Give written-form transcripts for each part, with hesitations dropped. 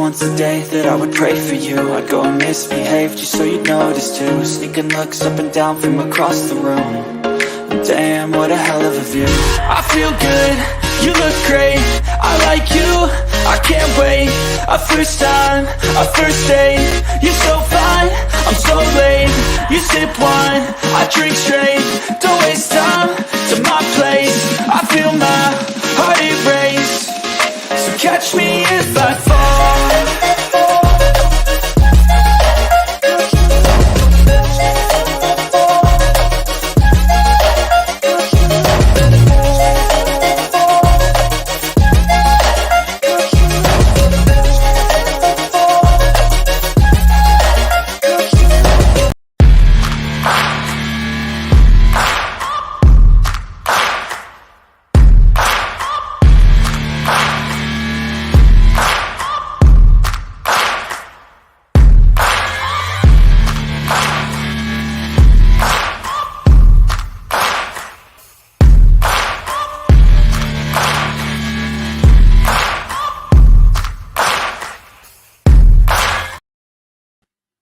once a day that I would pray for you. I'd go and misbehave just so you'd notice too. Sneaking looks up and down from across the room. And damn, what a hell of a view. I feel good, you look great, I like you, I can't wait. A first time, a first date, you're so fine, I'm so late. You sip wine, I drink straight, don't waste time to my place. I feel my heart erase, so catch me if I fall.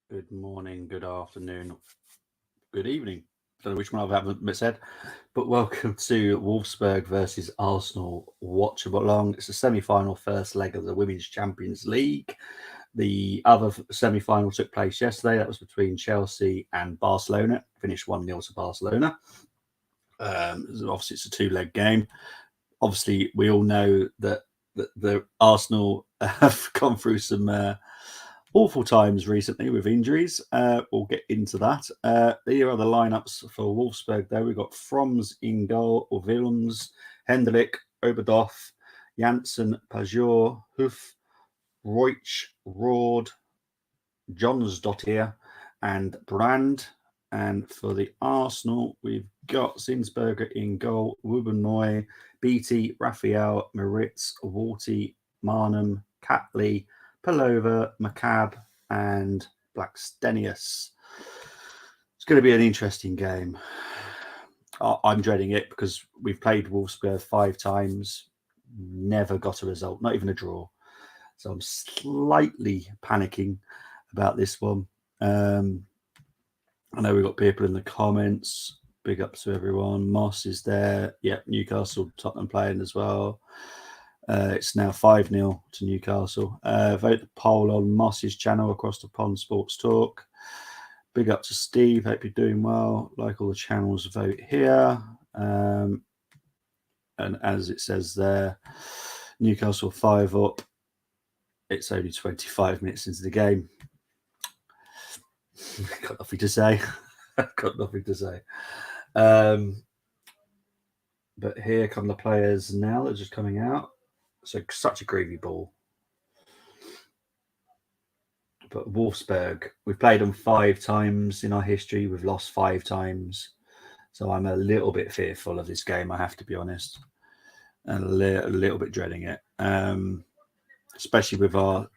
Good morning, good afternoon, good evening. Don't know which one I haven't said, but welcome to Wolfsburg versus Arsenal Watchalong. It's a semi-final first leg of the Women's Champions League. The other semi-final took place yesterday. That was between Chelsea and Barcelona. Finished 1-0 to Barcelona. Obviously, it's a two-leg game. Obviously, we all know that the Arsenal have gone through some awful times recently with injuries. We'll get into that. Here are the lineups for Wolfsburg, though. We've got Froms in goal, Willems, Hendelik, Oberdorf, Janssen, Pajor, Huff, Reutsch, Rord, Johnsdottir, and Brand. And for the Arsenal, we've got Zinsberger in goal, Rubenmoy, Beattie, Raphael, Maritz, Walty, Marnham, Catley, Palova, McCabe, and Blackstenius. It's going to be an interesting game. I'm dreading it because we've played Wolfsburg 5 times, never got a result, not even a draw. So I'm slightly panicking about this one. I know we've got people in the comments. Big ups to everyone. Moss is there. Yep, Newcastle, Tottenham playing as well. It's now 5-0 to Newcastle. Vote the poll on Moss's channel across the pond Sports Talk. Big up to Steve. Hope you're doing well. Like all the channels, vote here. And as it says there, Newcastle 5 up. It's only 25 minutes into the game. Got nothing to say. Got nothing to say. But here come the players now. They're just coming out. So such a groovy ball. But Wolfsburg, we've played them 5 times in our history. We've lost 5 times. So I'm a little bit fearful of this game, I have to be honest. And a little bit dreading it. Especially with our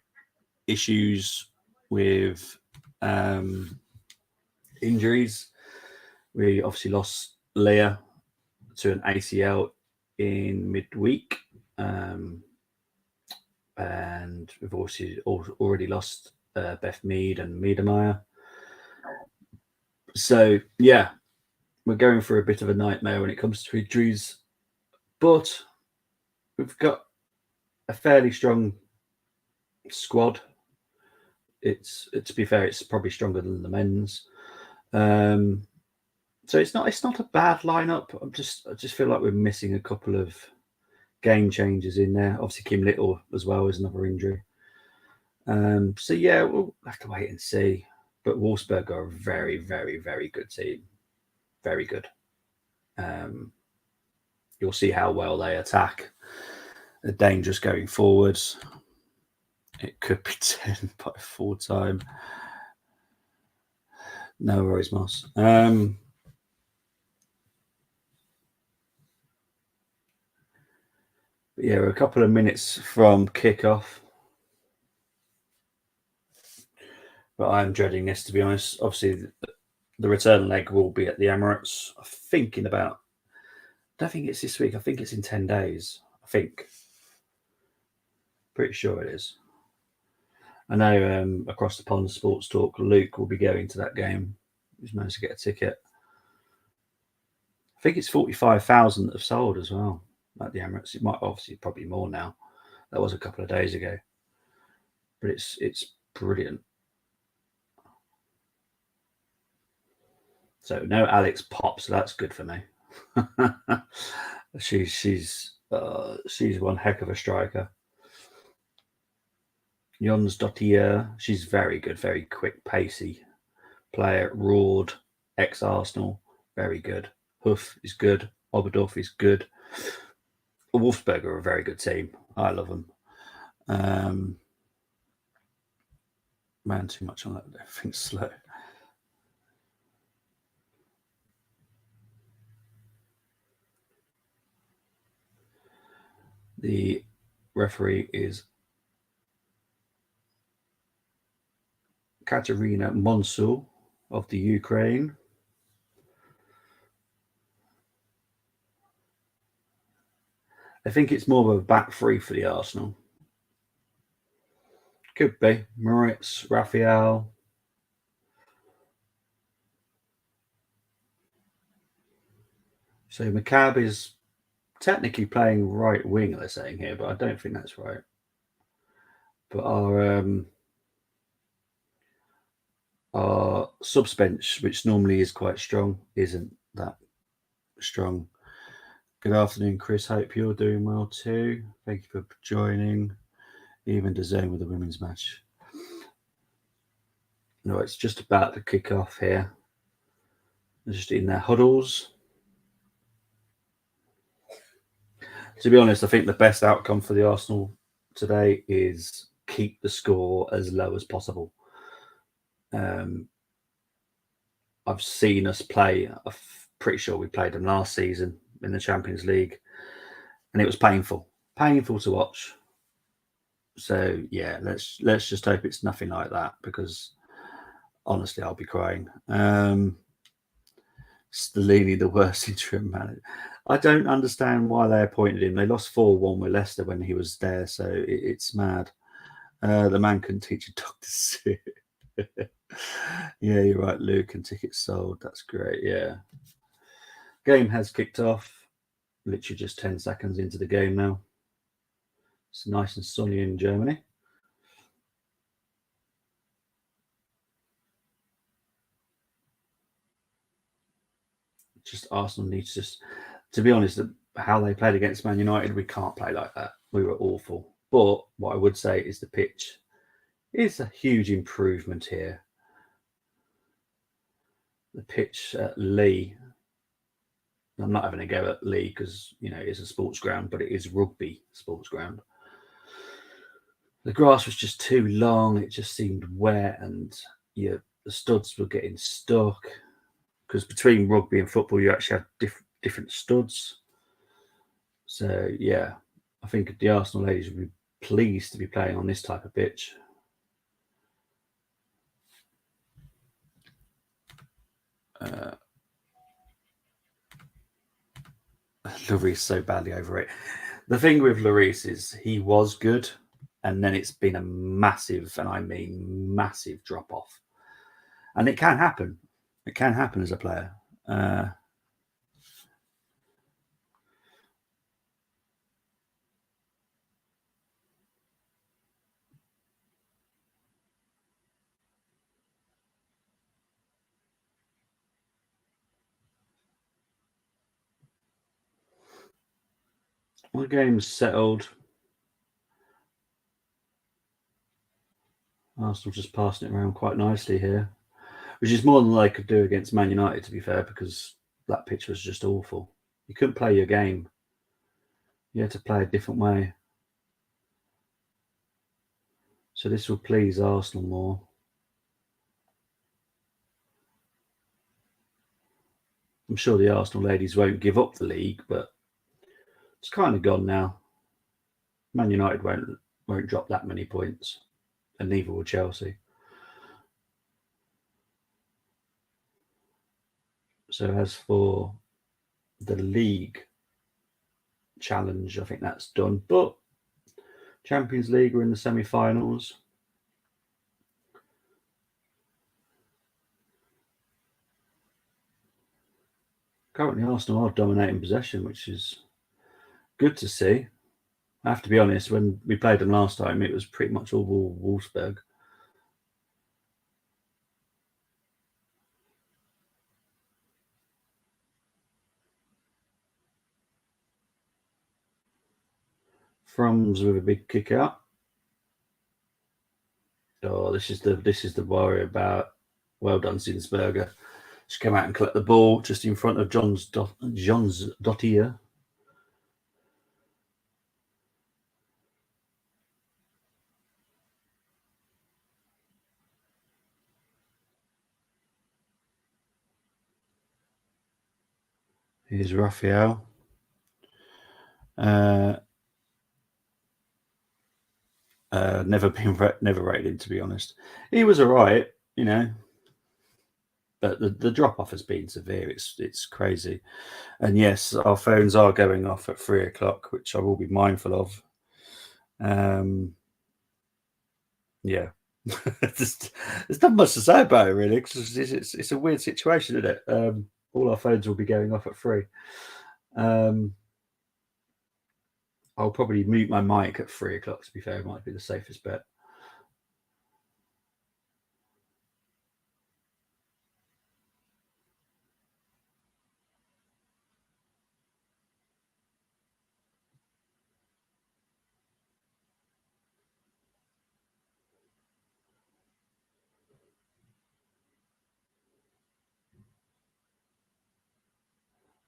issues with injuries. We obviously lost Leah to an ACL in midweek. And we've also already lost Beth Mead and Miedemeier. So, yeah, we're going through a bit of a nightmare when it comes to injuries. But we've got a fairly strong squad. To be fair, it's probably stronger than the men's. So it's not a bad lineup. I just feel like we're missing a couple of game changers in there. Obviously, Kim Little as well is another injury. So yeah, we'll have to wait and see. But Wolfsburg are a very, very, very good team. Very good. You'll see how well they attack. They're dangerous going forwards. It could be 10 by full time. No worries, Moss. But yeah, we're a couple of minutes from kickoff. But I'm dreading this, to be honest. Obviously, the return leg will be at the Emirates. I don't think it's this week. I think it's in 10 days. Pretty sure it is. I know across the pond, Sports Talk, Luke will be going to that game. He's managed to get a ticket. I think it's 45,000 that have sold as well at the Emirates. It might obviously probably more now. That was a couple of days ago, but it's brilliant. So no Alex Pop, so that's good for me. she's one heck of a striker. Jons Dottier, she's very good, very quick, pacey player. Roared, ex-Arsenal, very good. Huff is good. Oberdorf is good. Wolfsburg are a very good team. I love them. Man, too much on that. Everything's slow. The referee is Katerina Monsul of the Ukraine. I think it's more of a back three for the Arsenal. Could be. Moritz, Raphael. So McCabe is technically playing right wing, they're saying here, but I don't think that's right. But our subs bench, which normally is quite strong, isn't that strong. Good afternoon, Chris. Hope you're doing well too. Thank you for joining. Even DAZN with the women's match. No, it's just about to kick off here. They're just in their huddles. To be honest, I think the best outcome for the Arsenal today is keep the score as low as possible. I've seen us play. I'm pretty sure we played them last season in the Champions League, and it was painful to watch. So yeah, let's just hope it's nothing like that, because honestly, I'll be crying. Stellini, the worst interim manager. I don't understand why they appointed him. They lost 4-1 with Leicester when he was there, so it's mad. The man can teach a dog to sit. Yeah, you're right, Luke. And tickets sold. That's great. Yeah. Game has kicked off. Literally just 10 seconds into the game now. It's nice and sunny in Germany. Just Arsenal needs to be honest, how they played against Man United, we can't play like that. We were awful. But what I would say is the pitch is a huge improvement here. The pitch at Lee, I'm not having a go at Lee because, it's a sports ground, but it is rugby sports ground. The grass was just too long. It just seemed wet, and the studs were getting stuck, because between rugby and football, you actually have different studs. So, yeah, I think the Arsenal ladies would be pleased to be playing on this type of pitch. Lloris so badly over it. The thing with Lloris is he was good, and then it's been a massive, and I mean massive, drop off. And it can happen. It can happen as a player. The game's settled. Arsenal just passing it around quite nicely here, which is more than they could do against Man United, to be fair, because that pitch was just awful. You couldn't play your game. You had to play a different way. So this will please Arsenal more. I'm sure the Arsenal ladies won't give up the league, but it's kind of gone now. Man United won't drop that many points, and neither will Chelsea. So as for the league challenge, I think that's done. But Champions League are in the semi-finals. Currently, Arsenal are dominating possession, which is good to see. I have to be honest, when we played them last time, it was pretty much all Wolfsburg. Frums with a big kick out. Oh, this is the worry about. Well done, Zinsberger. Just come out and collect the ball just in front of John's Dottier. Here's Raphael. Never rated him, to be honest. He was all right, but the drop off has been severe. It's crazy. And yes, our phones are going off at 3 o'clock, which I will be mindful of. Yeah. There's not much to say about it, really, because it's a weird situation, isn't it? All our phones will be going off at 3. I'll probably mute my mic at 3 o'clock, to be fair. It might be the safest bet.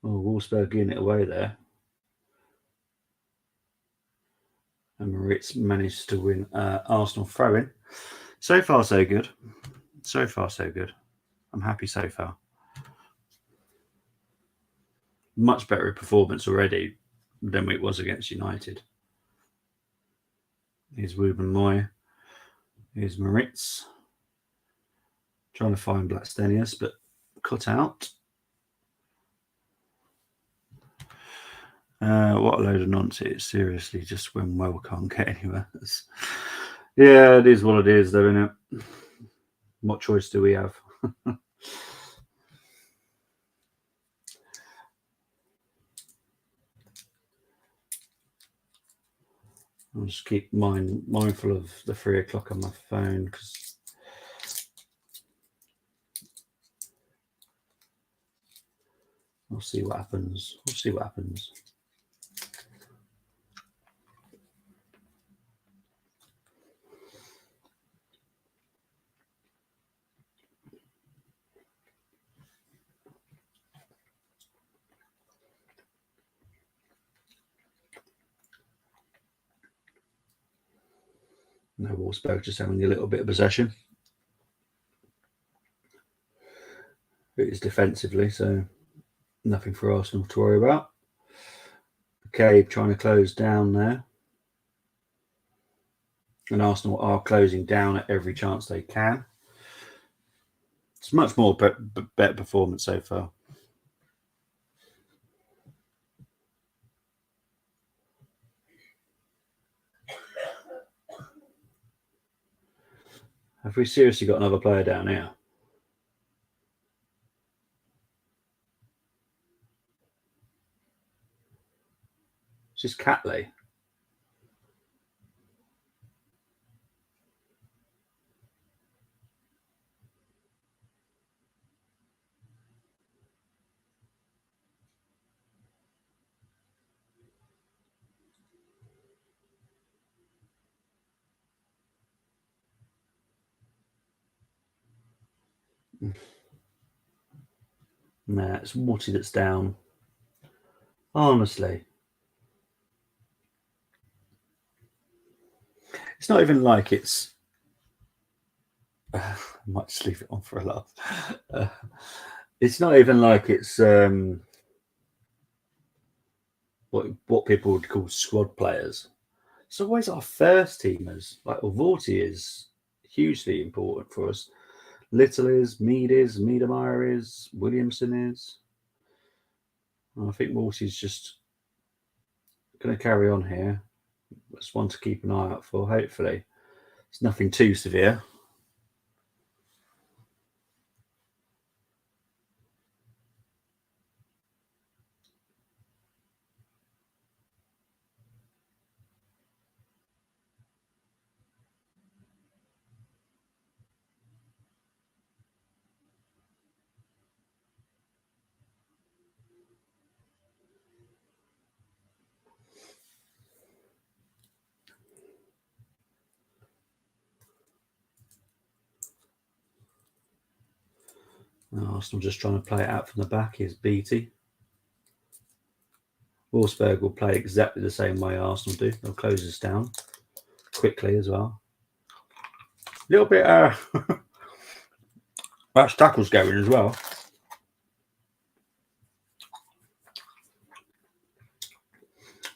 Oh, Wolfsburg in it away there. And Moritz managed to win Arsenal throw-in. So far, so good. So far, so good. I'm happy so far. Much better performance already than it was against United. Here's Ruben Moy. Here's Moritz. Trying to find Blackstenius, but cut out. What a load of nonsense. Seriously, just when well can't get anywhere. Yeah, it is what it is, though, isn't it? What choice do we have? I'll just keep mindful of the 3 o'clock on my phone, because we'll see what happens. We'll see what happens. No, Wolfsburg just having a little bit of possession. It is defensively, so nothing for Arsenal to worry about. McCabe trying to close down there. And Arsenal are closing down at every chance they can. It's much more better performance so far. Have we seriously got another player down here? It's just Catley. Nah, it's Watty that's down. Honestly. It's not even like it's... I might just leave it on for a laugh. It's not even like it's what people would call squad players. It's always our first teamers. Like Vorty is hugely important for us. Little is, Mead is, Miedemeier is, Williamson is. I think Vorty's just going to carry on here. That's one to keep an eye out for, hopefully. It's nothing too severe. Arsenal just trying to play it out from the back. Here's Beattie. Wolfsburg will play exactly the same way Arsenal do. They'll close us down quickly as well. A little bit that's tackles going as well.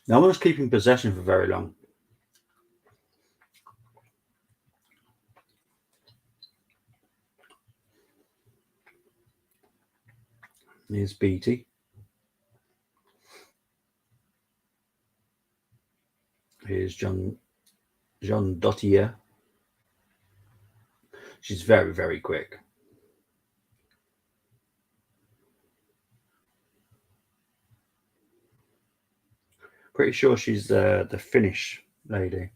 No one's keeping possession for very long. Here's Beattie. Here's Jean Dottier. She's very, very quick. Pretty sure she's the Finnish lady.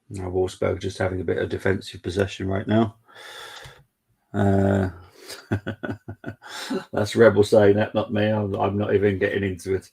Now Wolfsburg just having a bit of defensive possession right now. That's Rebel saying that, not me. I'm not even getting into it.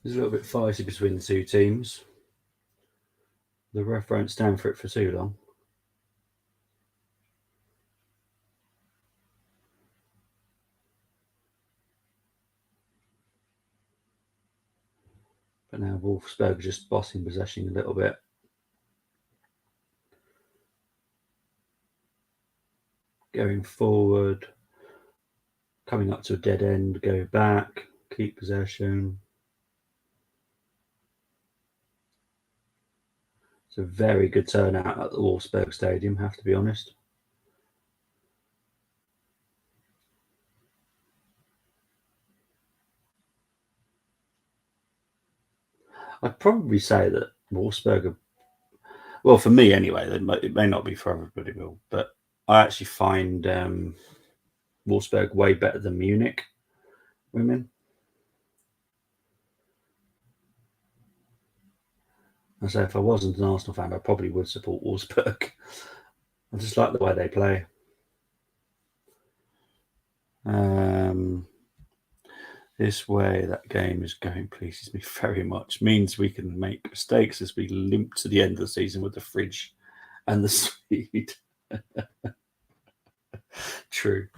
There's a little bit fighty between the two teams. The ref won't stand for it for too long. But now Wolfsburg just bossing possession a little bit. Going forward, coming up to a dead end, go back, keep possession. It's a very good turnout at the Wolfsburg Stadium, have to be honest. I'd probably say that Wolfsburg are, well, for me anyway, it may not be for everybody, but I actually find Wolfsburg way better than Munich women. I say if I wasn't an Arsenal fan, I probably would support Wolfsburg. I just like the way they play. This way that game is going pleases me very much. Means we can make mistakes as we limp to the end of the season with the fridge and the speed. True.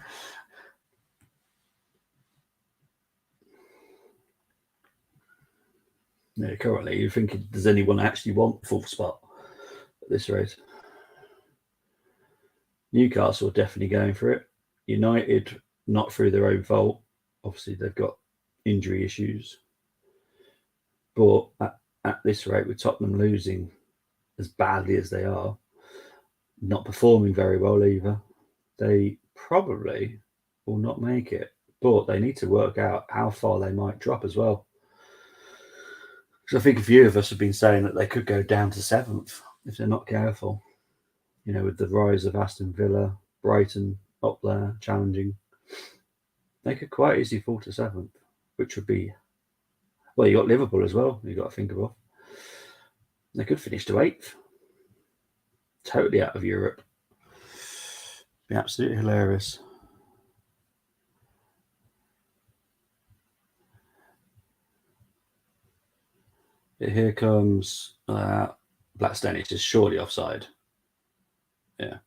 Yeah, currently you're thinking, does anyone actually want fourth spot at this rate? Newcastle are definitely going for it. United, not through their own fault. Obviously, they've got injury issues. But at this rate, with Tottenham losing as badly as they are, not performing very well either, they probably will not make it. But they need to work out how far they might drop as well. Because I think a few of us have been saying that they could go down to 7th if they're not careful. You know, with the rise of Aston Villa, Brighton up there challenging, they could quite easily fall to 7th, which would be, well, you got Liverpool as well, you've got to think about. They could finish to 8th. Totally out of Europe. Be absolutely hilarious. Here comes Blackstone. It's just surely offside. Yeah.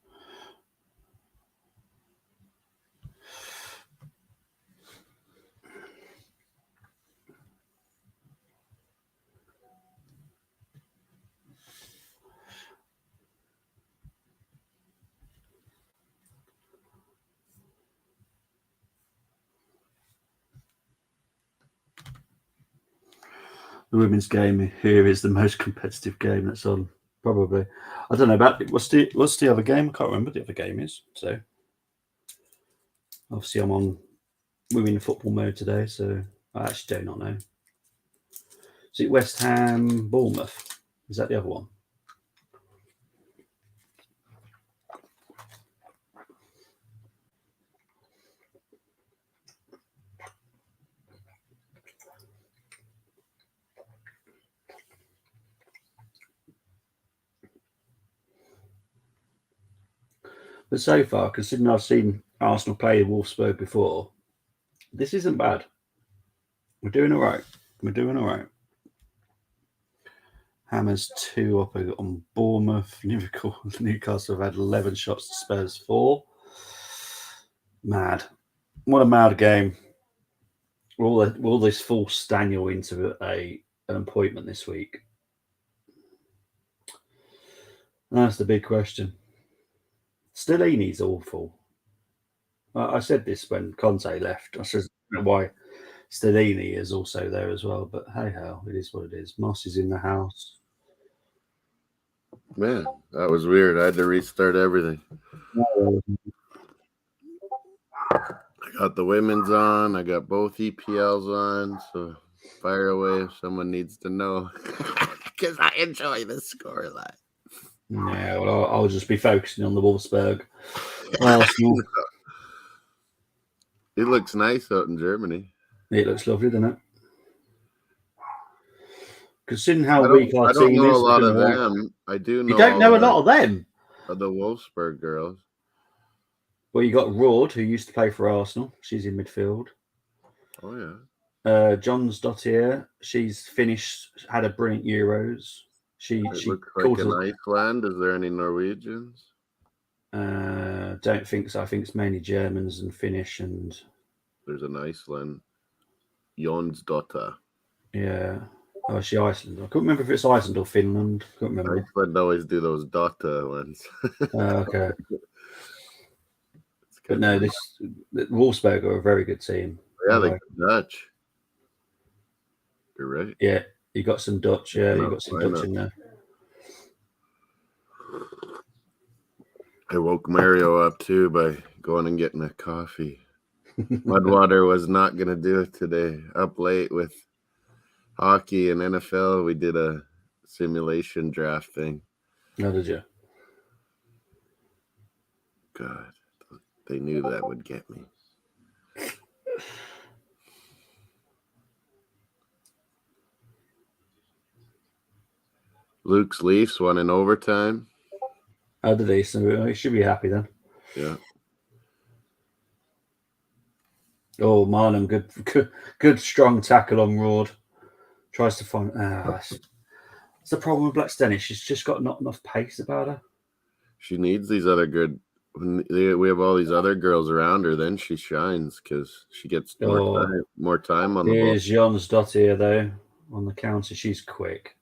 The women's game here is the most competitive game that's on, probably. I don't know about what's the other game. I can't remember what the other game is. So obviously I'm on women football mode today, so I actually do not know. Is it West Ham, Bournemouth? Is that the other one? But so far, considering I've seen Arsenal play Wolfsburg before, this isn't bad. We're doing all right. We're doing all right. Hammers 2 up on Bournemouth. Newcastle have had 11 shots to Spurs 4. Mad. What a mad game. Will this force Daniel into an appointment this week? That's the big question. Stellini's awful. I said this when Conte left. I said why Stellini is also there as well, but hey ho, it is what it is. Moss is in the house. Man, that was weird. I had to restart everything. I got the women's on. I got both EPLs on. So fire away if someone needs to know. Because I enjoy the scoreline. Yeah, well, I'll just be focusing on the Wolfsburg. Arsenal. It looks nice out in Germany. It looks lovely, doesn't it? Considering how weak our I don't team know is, a lot of them. I do know. You don't know a lot of them. Of the Wolfsburg girls. Well, you got Rord, who used to play for Arsenal. She's in midfield. Oh yeah. John's Dottier. She's finished. Had a brilliant Euros. She looks like in Iceland. Is there any Norwegians? Don't think so. I think it's mainly Germans and Finnish, and there's an Iceland. Jonsdotter. Yeah. Oh, is she Iceland? I couldn't remember if it's Iceland or Finland. I couldn't remember. Iceland always do those Dota ones. Okay. But no, Wolfsburg are a very good team. Yeah, they're Dutch. You're right. Yeah, you got some Dutch. Yeah, you got some Dutch in there. I woke Mario up too by going and getting a coffee. Mudwater was not going to do it today. Up late with hockey and NFL, we did a simulation draft thing. How did you? God, they knew that would get me. Luke's Leafs won in overtime. How did he? So he should be happy then. Yeah. Oh, Marnham, good, strong tackle on Rord. Tries to find. It's the problem with Black Stennis. She's just got not enough pace about her. She needs these other good. We have all these other girls around her, then she shines because she gets more time on the ball. Here's Jons Dottier though on the counter. She's quick.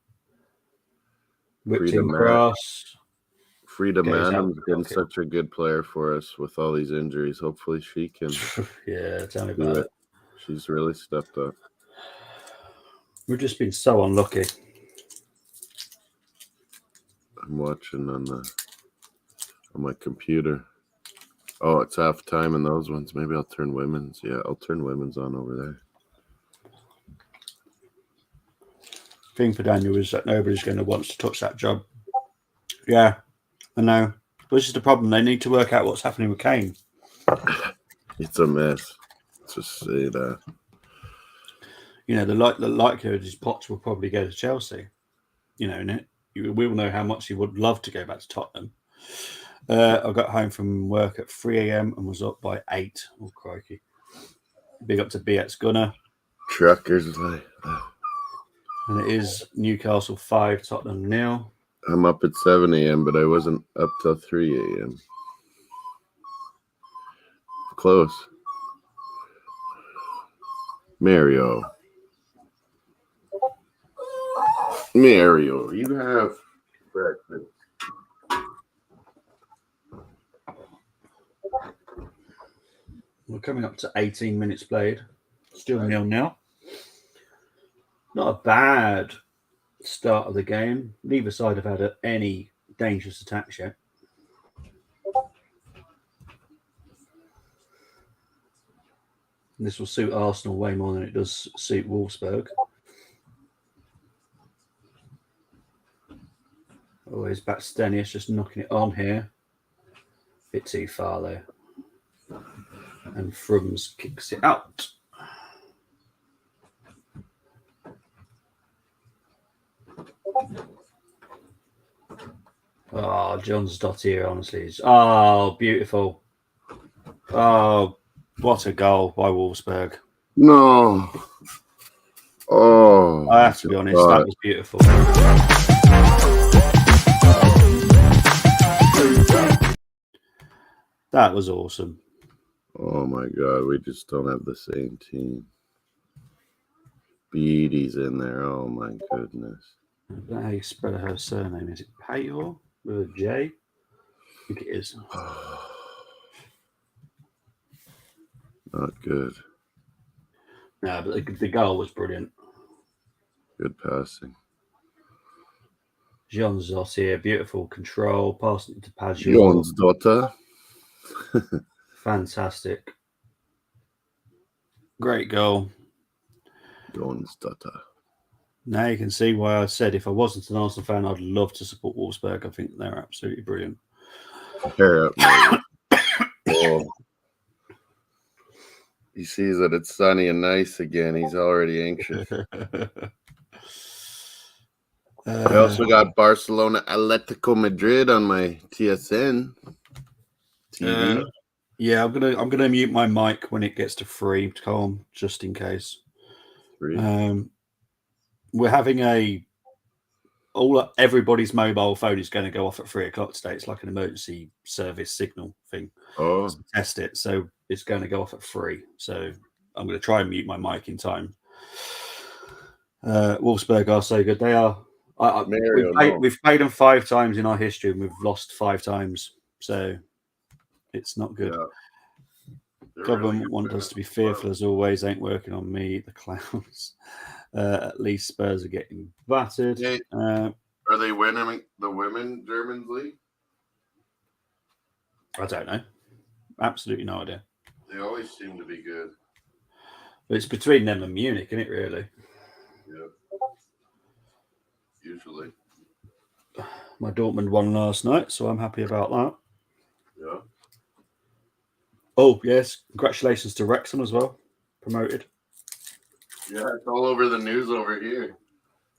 Whipped in cross. Frida Mannum's been such a good player for us with all these injuries. Hopefully she can. Yeah, tell me about it. She's really stepped up. We've just been so unlucky. I'm watching on my computer. Oh, it's half time in those ones. Maybe I'll turn women's. Yeah, I'll turn women's on over there. Thing for Daniel is that nobody's going to want to touch that job. Yeah, I know. This is the problem. They need to work out what's happening with Kane. It's a mess. Let's just say that. You know, the likelihood is Potts will probably go to Chelsea. You know, we all know how much he would love to go back to Tottenham. I got home from work at 3 a.m. and was up by 8. Oh, crikey. Big up to BX Gunner. Truckers like. And it is Newcastle 5, Tottenham 0. I'm up at 7 a.m., but I wasn't up till 3 a.m. Close. Mario, you have breakfast. We're coming up to 18 minutes played. Still 0-0. Not a bad start of the game. Neither side have had any dangerous attacks yet. This will suit Arsenal way more than it does suit Wolfsburg. Always back Stenius just knocking it on here. Bit too far though. And Frums kicks it out. Oh, Oh, John's dot here, honestly. Oh, beautiful. Oh, what a goal by Wolfsburg. No. Oh, I have to be honest, that was beautiful. That was awesome. Oh my God, we just don't have the same team. Beatty's in there. Oh my goodness. I don't know how you spell her surname. Is it Payor with a J? I think it is. Not good. No, but the goal was brilliant. Good passing. Jean Zos here, beautiful control, passing to Pajor. John's daughter. Fantastic. Great goal. John's daughter. Now you can see why I said if I wasn't an Arsenal fan, I'd love to support Wolfsburg. I think they're absolutely brilliant. Hair up, man. Oh. He sees that it's sunny and nice again. He's already anxious. I also got Barcelona Atletico Madrid on my TSN TV. Yeah, I'm gonna mute my mic when it gets to 3 to calm, just in case. 3. We're having everybody's mobile phone is going to go off at 3 o'clock today. It's like an emergency service signal thing. Oh, to test it, so it's going to go off at 3. So I'm going to try and mute my mic in time. Wolfsburg are so good. They are. We've played them 5 times in our history, and we've lost 5 times. So it's not good. Yeah. Government really want us to be fearful as always. Ain't working on me, the clowns. At least Spurs are getting battered. Hey, are they winning the Women Germans League? I don't know. Absolutely no idea. They always seem to be good. But it's between them and Munich, isn't it, really? Yeah. Usually. My Dortmund won last night, so I'm happy about that. Yeah. Oh, yes. Congratulations to Wrexham as well. Promoted. Yeah, it's all over the news over here.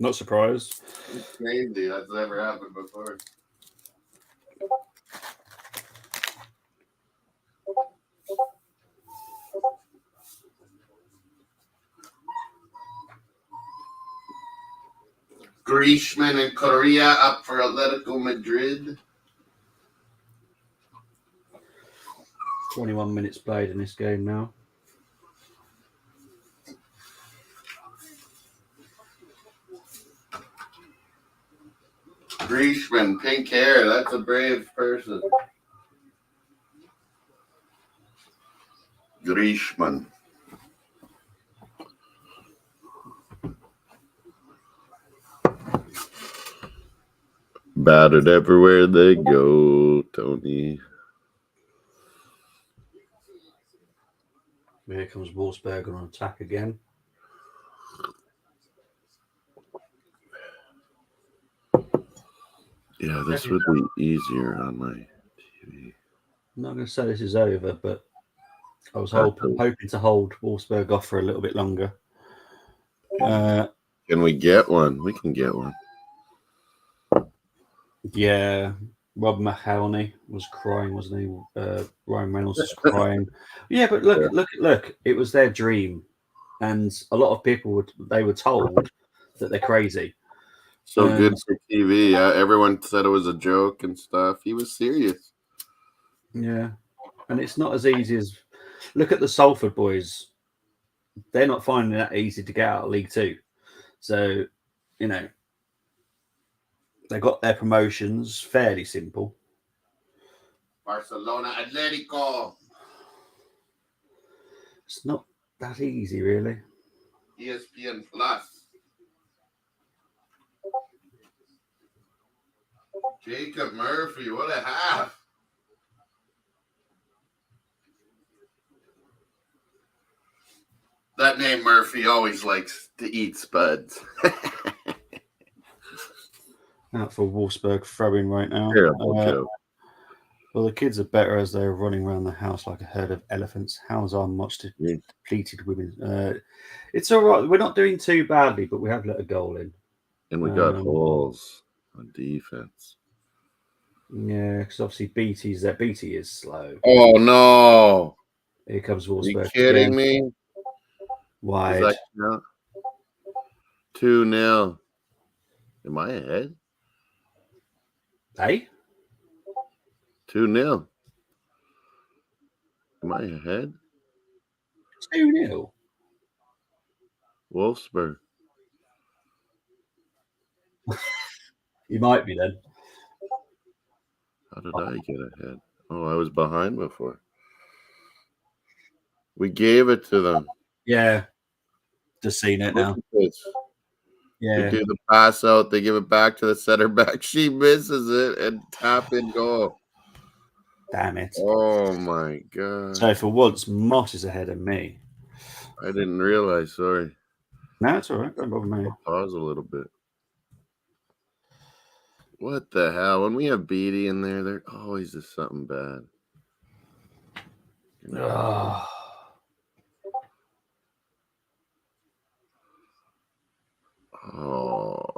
Not surprised. It's crazy. That's never happened before. Griezmann and Korea up for Atletico Madrid. 21 minutes played in this game now. Griezmann, pink hair. That's a brave person. Griezmann. Battered everywhere they go, Tony. Here comes Wolfsburg on attack again. Yeah, this would be easier on my TV. I'm not going to say this is over, but I was hoping to hold Wolfsburg off for a little bit longer. Can we get one? We can get one. Yeah, Rob McElhenney was crying, wasn't he? Ryan Reynolds was crying. Yeah, but look! It was their dream, and a lot of people were told that they're crazy. So good for TV. Yeah, everyone said it was a joke and stuff. He was serious. Yeah, and it's not as easy as look at the Salford boys. They're not finding that easy to get out of League Two. So, they got their promotions fairly simple. Barcelona Atletico. It's not that easy, really. ESPN Plus. Jacob Murphy, what a half. That name Murphy always likes to eat spuds. Out for Wolfsburg throwing right now. Terrible joke. Well, the kids are better as they're running around the house like a herd of elephants. How's our much depleted women? It's all right. We're not doing too badly, but we have let a goal in. And we got holes on defense. Yeah, because obviously BT's there. BT is slow. Oh no! Here comes Are you Wolfsburg kidding again. me? Does Wide. that count? 2-0. Am I ahead? Hey? 2-0. Am I ahead? 2-0. Wolfsburg. You might be then. How did I get ahead? Oh, I was behind before. We gave it to them. Yeah. Just seen it now. Look at this. Yeah. They do the pass out. They give it back to the center back. She misses it and tap in goal. Damn it. Oh my god! So for once, Moss is ahead of me. I didn't realize. Sorry. No, it's all right. Don't bother me. I'll pause a little bit. What the hell? When we have Beatty in there, there always is something bad. Oh. Oh,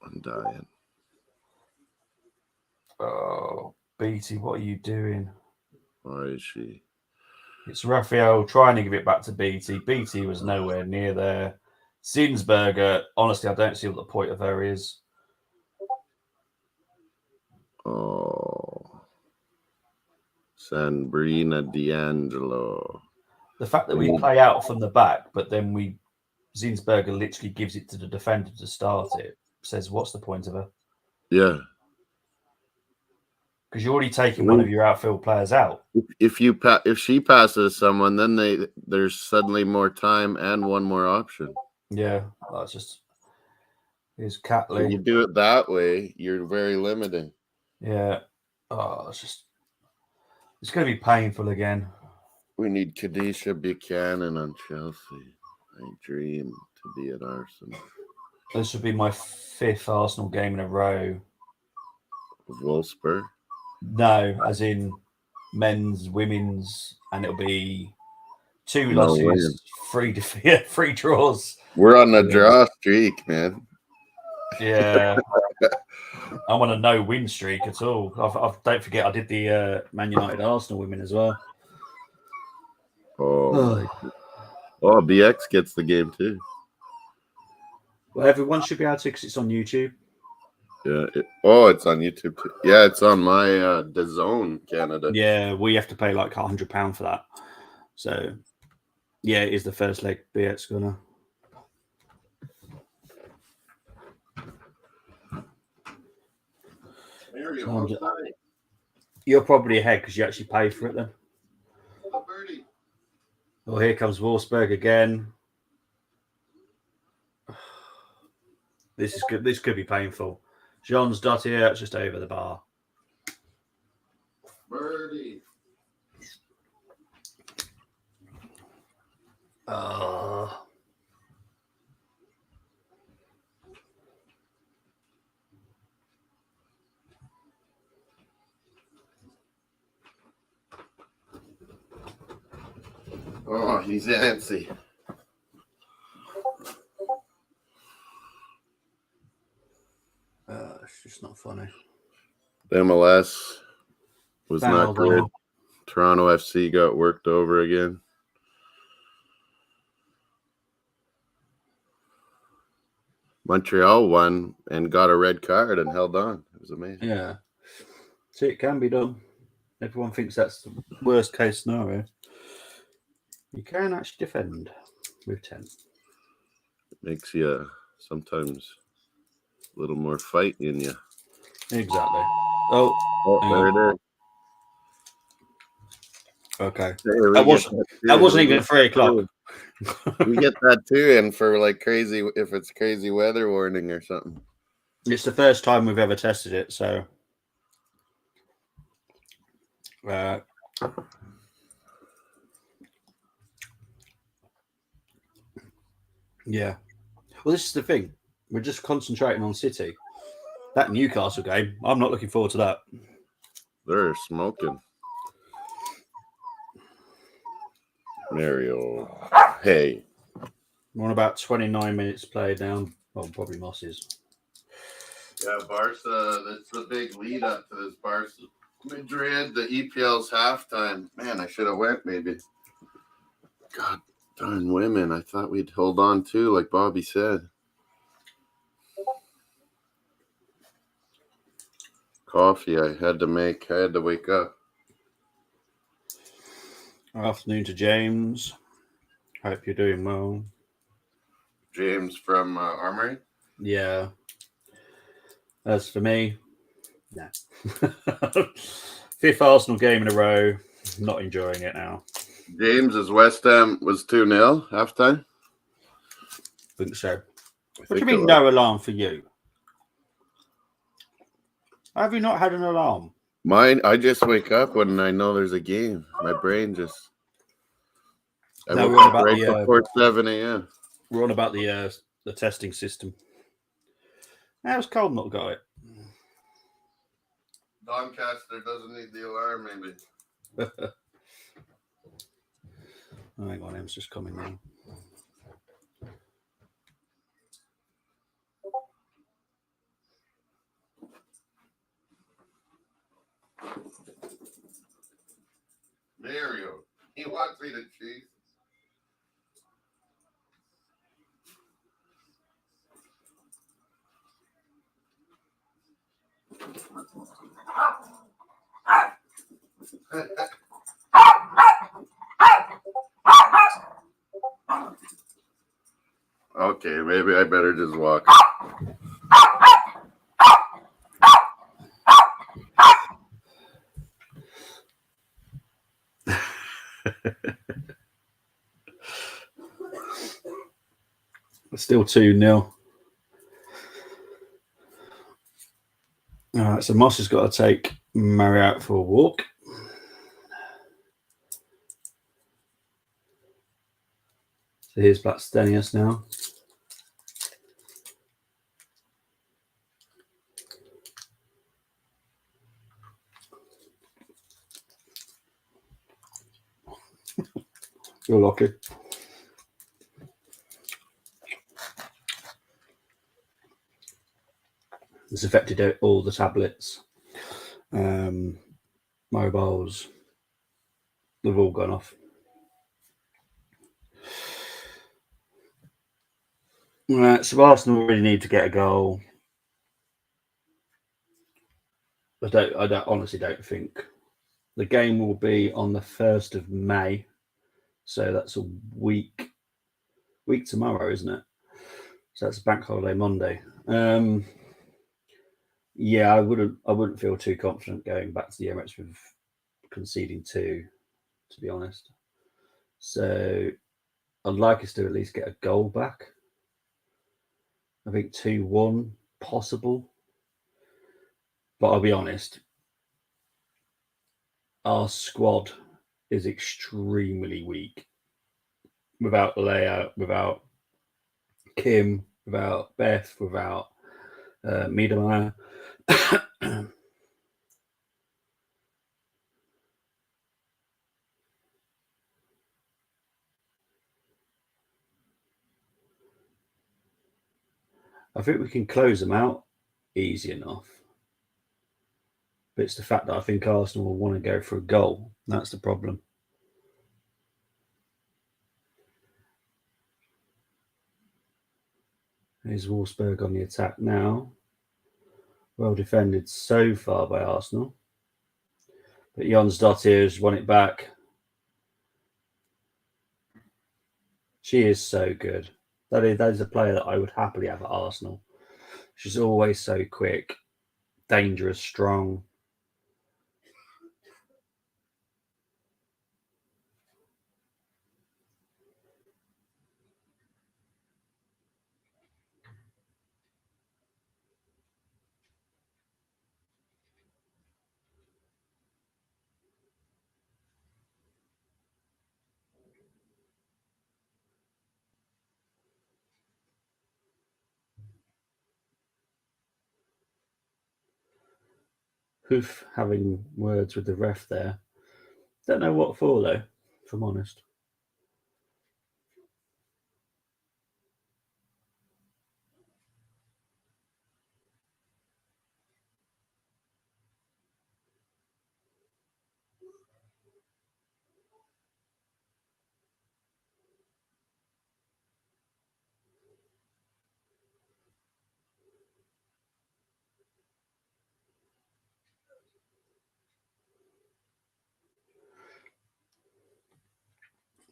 I'm dying. Oh, BT, what are you doing? Why is she? It's Raphael trying to give it back to BT. BT was nowhere near there. Zinsberger, honestly, I don't see what the point of her is. Oh, Sabrina D'Angelo. The fact that we play out from the back, but then Zinsberger literally gives it to the defender to start it, says, what's the point of her? Yeah. Because you're already taking one of your outfield players out. If she passes someone, then there's suddenly more time and one more option. Yeah, that's just is Catley. When you do it that way, you're very limiting. Yeah. Oh, it's going to be painful again. We need Kadisha Buchanan on Chelsea. I dream to be at Arsenal. This would be my 5th Arsenal game in a row. Wolfsburg? No, as in men's, women's, and it'll be 2 losses, 3 draws. We're on a draw streak, man. Yeah. I'm on a no-win streak at all. Don't forget, I did the Man United Arsenal women as well. Oh, BX gets the game too. Well, everyone should be able to because it's on YouTube. Yeah. It's on YouTube too. Yeah, it's on my DAZN Canada. Yeah, we have to pay like £100 for that. So, yeah, it is the first leg. BX gonna. You're probably ahead because you actually pay for it then. Oh, here comes Wolfsburg again. This is good. This could be painful. Jean's dot here. It's just over the bar. Birdie. Oh, he's antsy. It's just not funny. The MLS was Down not good. Toronto FC got worked over again. Montreal won and got a red card and held on. It was amazing. Yeah. See, it can be done. Everyone thinks that's the worst case scenario. You can actually defend with 10. It makes you sometimes a little more fight in you. Exactly. Oh, there it is. Okay. Hey, that wasn't even 3 o'clock. We get that too, and for like crazy, if it's crazy weather warning or something. It's the first time we've ever tested it, so yeah. Well, this is the thing. We're just concentrating on City. That Newcastle game, I'm not looking forward to that. They're smoking. Mario. Hey. We're on about 29 minutes played now. Well, probably Moss's. Yeah, Barca, that's the big lead up to this Barca Madrid, the EPL's halftime. Man, I should have went maybe. God darn women. I thought we'd hold on to, like Bobby said. Coffee I had to make. I had to wake up. Afternoon to James. Hope you're doing well. James from Armory. Yeah. As for me, no. Fifth Arsenal game in a row. Not enjoying it now. James's West Ham was 2-0 halftime. I think so. I What do you think mean it was. no alarm for you? Have you not had an alarm? Mine, I just wake up when I know there's a game. My brain just. I No, woke we're on up about right the before 7 a.m. we're on about the testing system. How's Cole not got it? Doncaster doesn't need the alarm, maybe. Oh, hang on, Em's just coming now. Mario, he wants me to cheat. Okay, maybe I better just walk. Still 2-0. All right, so Moss has got to take Murray out for a walk. So here's Blackstenius now. You're lucky. It's affected all the tablets, mobiles. They've all gone off. Right, so Arsenal really need to get a goal. I honestly don't think the game will be on the 1st of May. So that's a week tomorrow, isn't it? So that's Bank Holiday Monday. Yeah, I wouldn't feel too confident going back to the Emirates with conceding 2, to be honest. So I'd like us to at least get a goal back. I think 2-1 possible. But I'll be honest, our squad is extremely weak. Without Leia, without Kim, without Beth, without Miedemar. I think we can close them out easy enough. But it's the fact that I think Arsenal will want to go for a goal. That's the problem. Here's Wolfsburg on the attack now. Well defended so far by Arsenal. But Jonsdottir has won it back. She is so good. That is a player that I would happily have at Arsenal. She's always so quick, dangerous, strong. Hoof having words with the ref there. Don't know what for though, if I'm honest.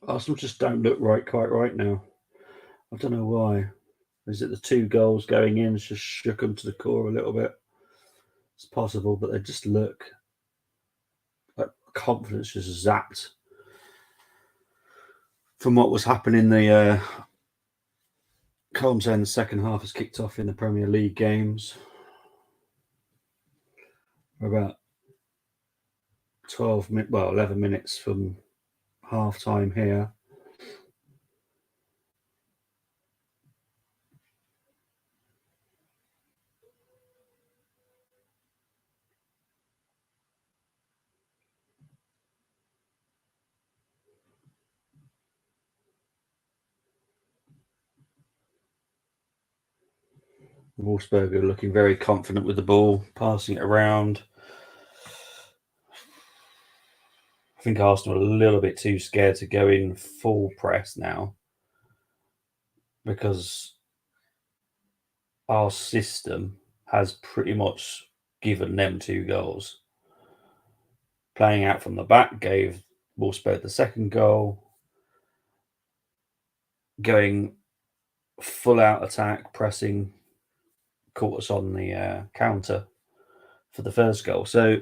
Arsenal just don't look quite right now. I don't know why. Is it the 2 goals going in just shook them to the core a little bit? It's possible, but they just look like confidence just zapped from what was happening. The Colm saying the second half has kicked off in the Premier League games. We're about 11 minutes from half time here. Wolfsburg are looking very confident with the ball, passing it around. I think Arsenal are a little bit too scared to go in full press now because our system has pretty much given them 2 goals. Playing out from the back gave Wolfsburg the second goal. Going full out attack, pressing, caught us on the counter for the first goal. So,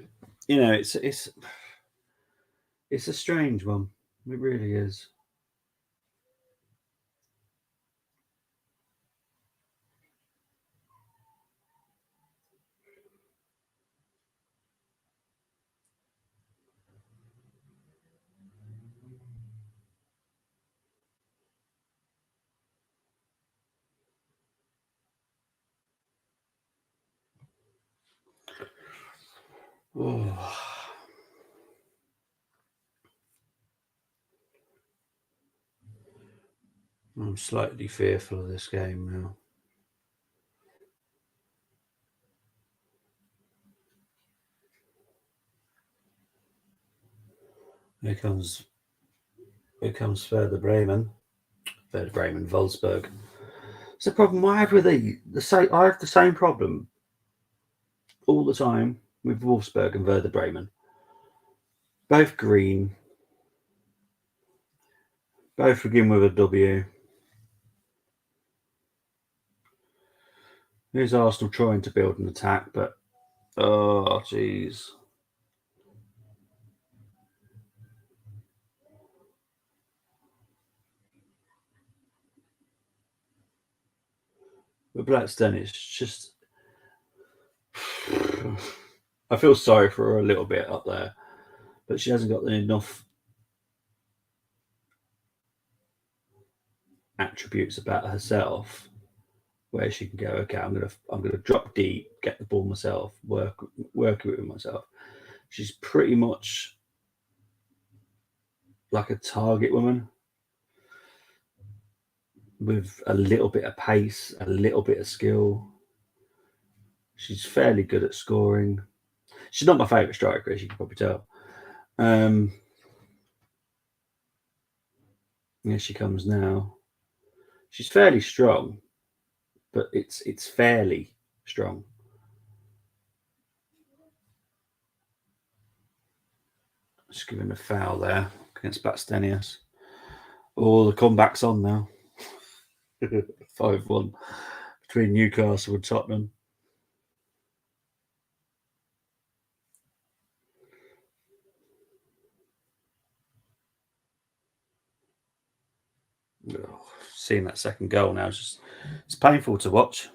it's a strange one. It really is. Oh. I'm slightly fearful of this game now. Here comes Werder Bremen, Wolfsburg. It's the problem. Why have I have the same problem all the time with Wolfsburg and Werder Bremen. Both green. Both begin with a W. Here's Arsenal trying to build an attack, but oh, jeez. But Blackstone is just. I feel sorry for her a little bit up there, but she hasn't got enough attributes about herself where she can go, okay, I'm gonna drop deep, get the ball myself, work it with myself. She's pretty much like a target woman with a little bit of pace, a little bit of skill. She's fairly good at scoring. She's not my favourite striker, as you can probably tell. Here she comes now. She's fairly strong, but it's fairly strong. Just giving a foul there against Bastenius. Oh, the comeback's on now. 5-1 between Newcastle and Tottenham. Oh, seeing that second goal now, it's painful to watch.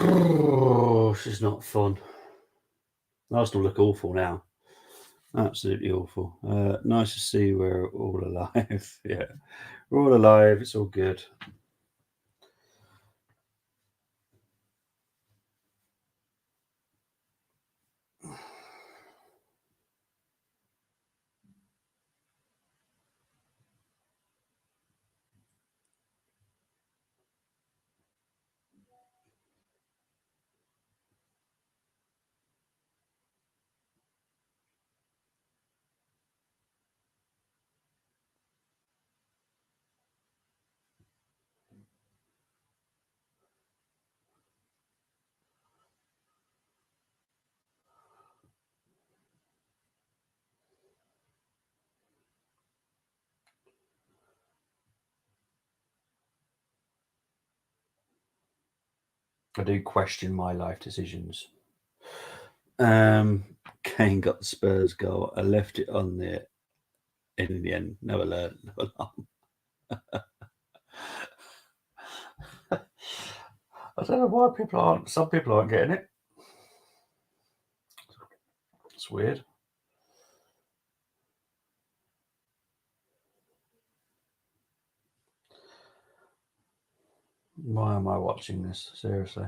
Oh, this is not fun. Arsenal look awful now. Absolutely awful. Nice to see we're all alive. Yeah, we're all alive. It's all good. I do question my life decisions. Kane got the Spurs goal. I left it on there. In the end, no alert, no alarm. I don't know why some people aren't getting it. It's weird. Why am I watching this? Seriously.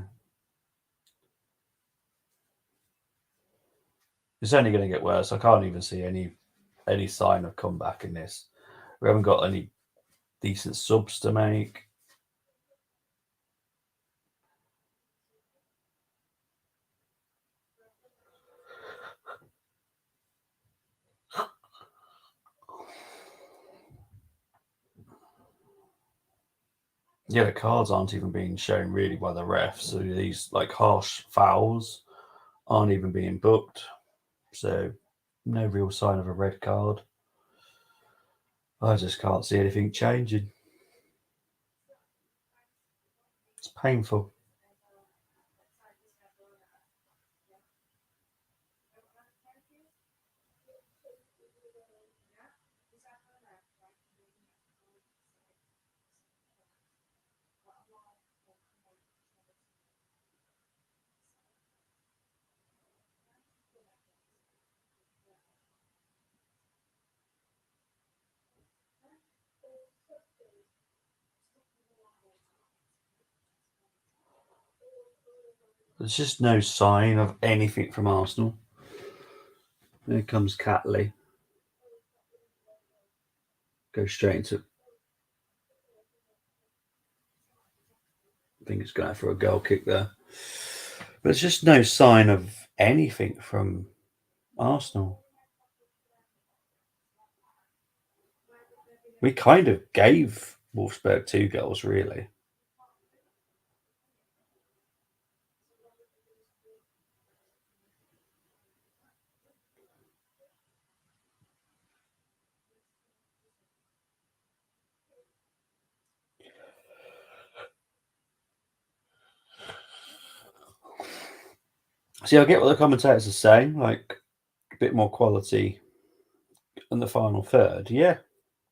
It's only going to get worse. I can't even see any sign of comeback in this. We haven't got any decent subs to make. Yeah, the cards aren't even being shown really by the refs. So these like harsh fouls aren't even being booked. So no real sign of a red card. I just can't see anything changing. It's painful. There's just no sign of anything from Arsenal. There comes Catley. Go straight into. I think it's going for a goal kick there. But there's just no sign of anything from Arsenal. We kind of gave Wolfsburg 2 goals, really. See, I get what the commentators are saying, like a bit more quality in the final third. Yeah,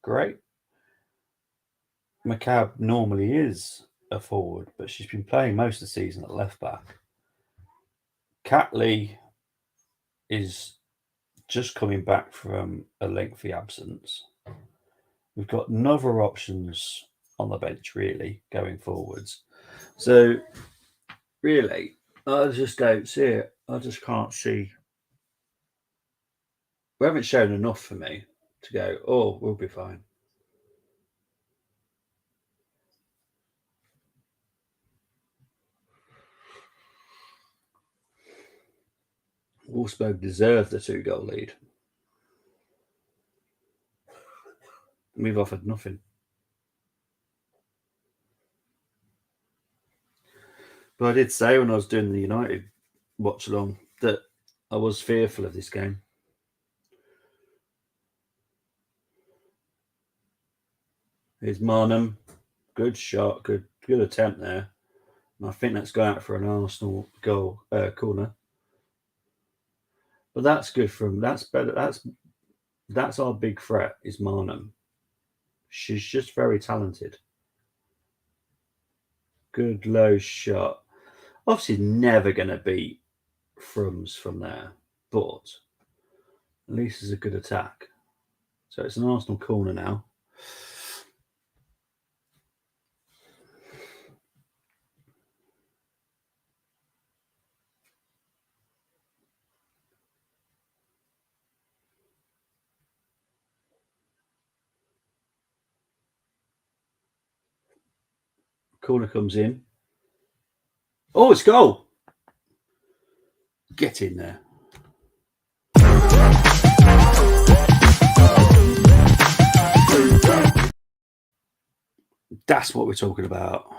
great. McCabe normally is a forward, but she's been playing most of the season at left back. Catley is just coming back from a lengthy absence. We've got no other options on the bench, really, going forwards. So, really, I just don't see it. I just can't see. We haven't shown enough for me to go, oh, we'll be fine. Wolfsburg deserved the 2-goal lead. We've offered nothing. But I did say when I was doing the United watch along that I was fearful of this game. Here's Marnham. Good shot, good attempt there. And I think that's going out for an Arsenal goal corner. But that's good from that's better. That's our big threat is Marnham. She's just very talented. Good low shot. Obviously, never going to beat Frums from there, but at least it's a good attack. So it's an Arsenal corner now. Corner comes in. Oh, it's goal. Get in there. That's what we're talking about.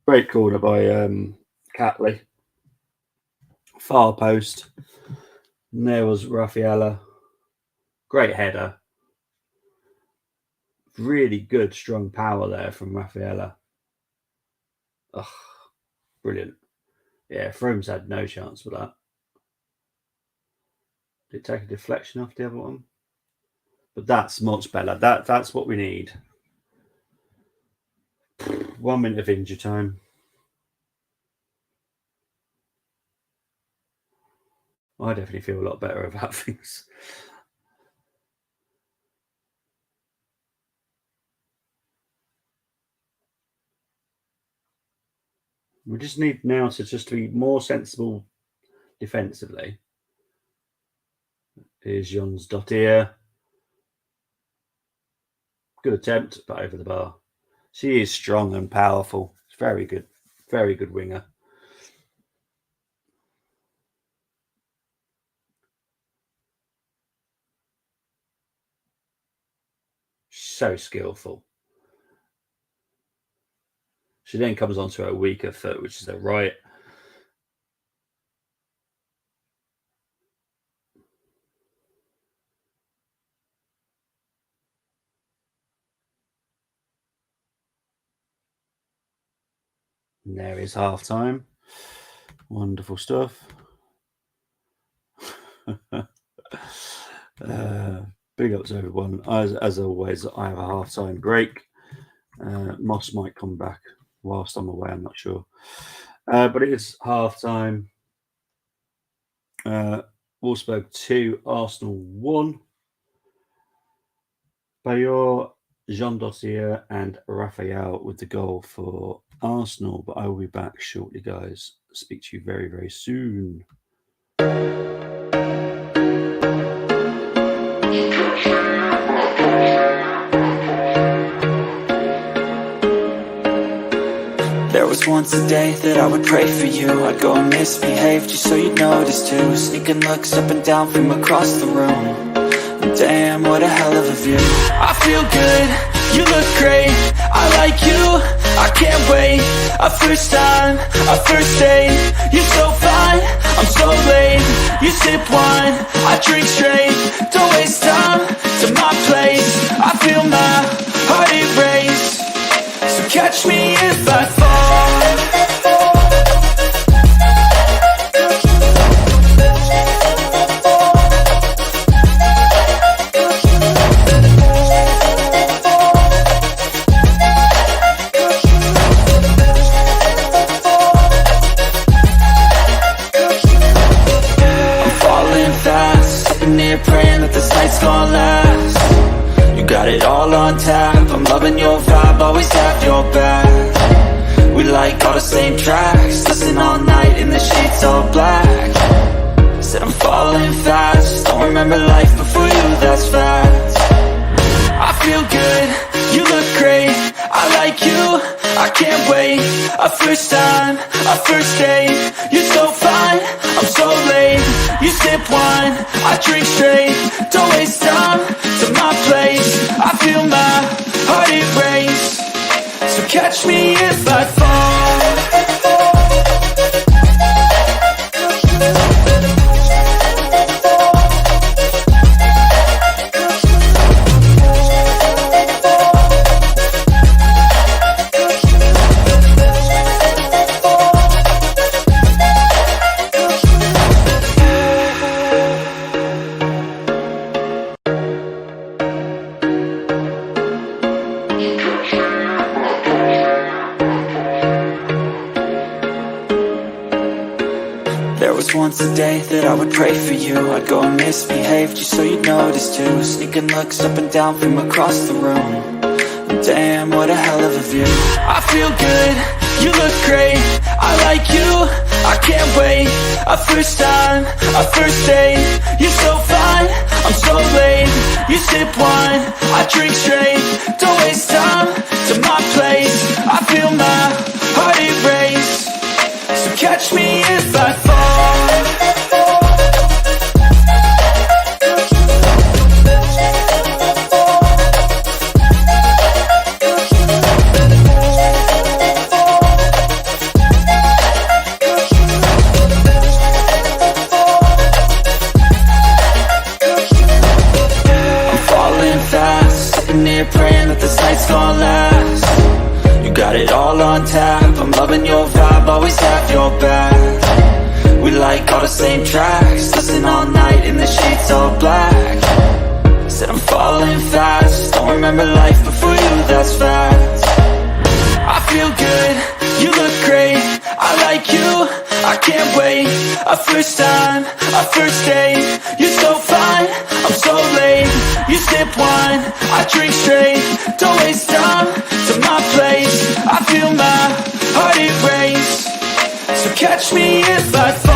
Great corner by Catley. Far post. And there was Raffaella. Great header. Really good, strong power there from Raffaella. Oh, brilliant. Yeah, Frooms had no chance with that. Did it take a deflection off the other one? But that's much better. That's what we need. 1 minute of injury time. I definitely feel a lot better about things. We just need now to just be more sensible defensively. Here's Jons Dottir. Good attempt, but over the bar. She is strong and powerful. It's very good winger. So skillful. She then comes onto her weaker foot, which is her right. And there is half time. Wonderful stuff. Big ups everyone. As always, I have a half time break. Moss might come back whilst I'm away, I'm not sure. But it is half time. Wolfsburg 2, Arsenal 1. Bayor, Jean Dossier, and Raphael with the goal for Arsenal. But I will be back shortly, guys. Speak to you very, very soon. There was once a day that I would pray for you. I'd go and misbehave just so you'd notice too. Sneaking looks up and down from across the room. Damn, what a hell of a view. I feel good, you look great, I like you, I can't wait. A first time, a first date, you're so fine, I'm so late. You sip wine, I drink straight, don't waste time to my place. I feel my heart erase, so catch me if I fall. Praying that this night's gonna last. You got it all on tap, I'm loving your vibe, always have your back. We like all the same tracks, listen all night in the sheets all black. Said I'm falling fast, don't remember life before you, that's fact. I feel good, you look great, I like you, I can't wait. A first time, a first date, you're so fine, I'm so late. You sip wine, I drink straight, don't waste time to my place. I feel my heart erase, so catch me if I fall. once a day that I would pray for you. I'd go and misbehave just so you'd notice too. Sneaking looks up and down from across the room. Damn, what a hell of a view. I feel good, you look great, I like you, I can't wait. A first time, a first date, you're so fine, I'm so late. You sip wine, I drink straight, don't waste time to my place. I feel my heart erase, so catch me if I fall. Praying that this night's gonna last. You got it all on tap, I'm loving your vibe, always have your back. We like all the same tracks, listen all night in the sheets all black. Said I'm falling fast, don't remember life before you, that's fact. I feel good, you look great, I like you, I can't wait. A first time, a first date, you're so fine, I'm so late. You sip wine, I drink straight, don't waste time to my place. I feel my heart erase, so catch me if I fall.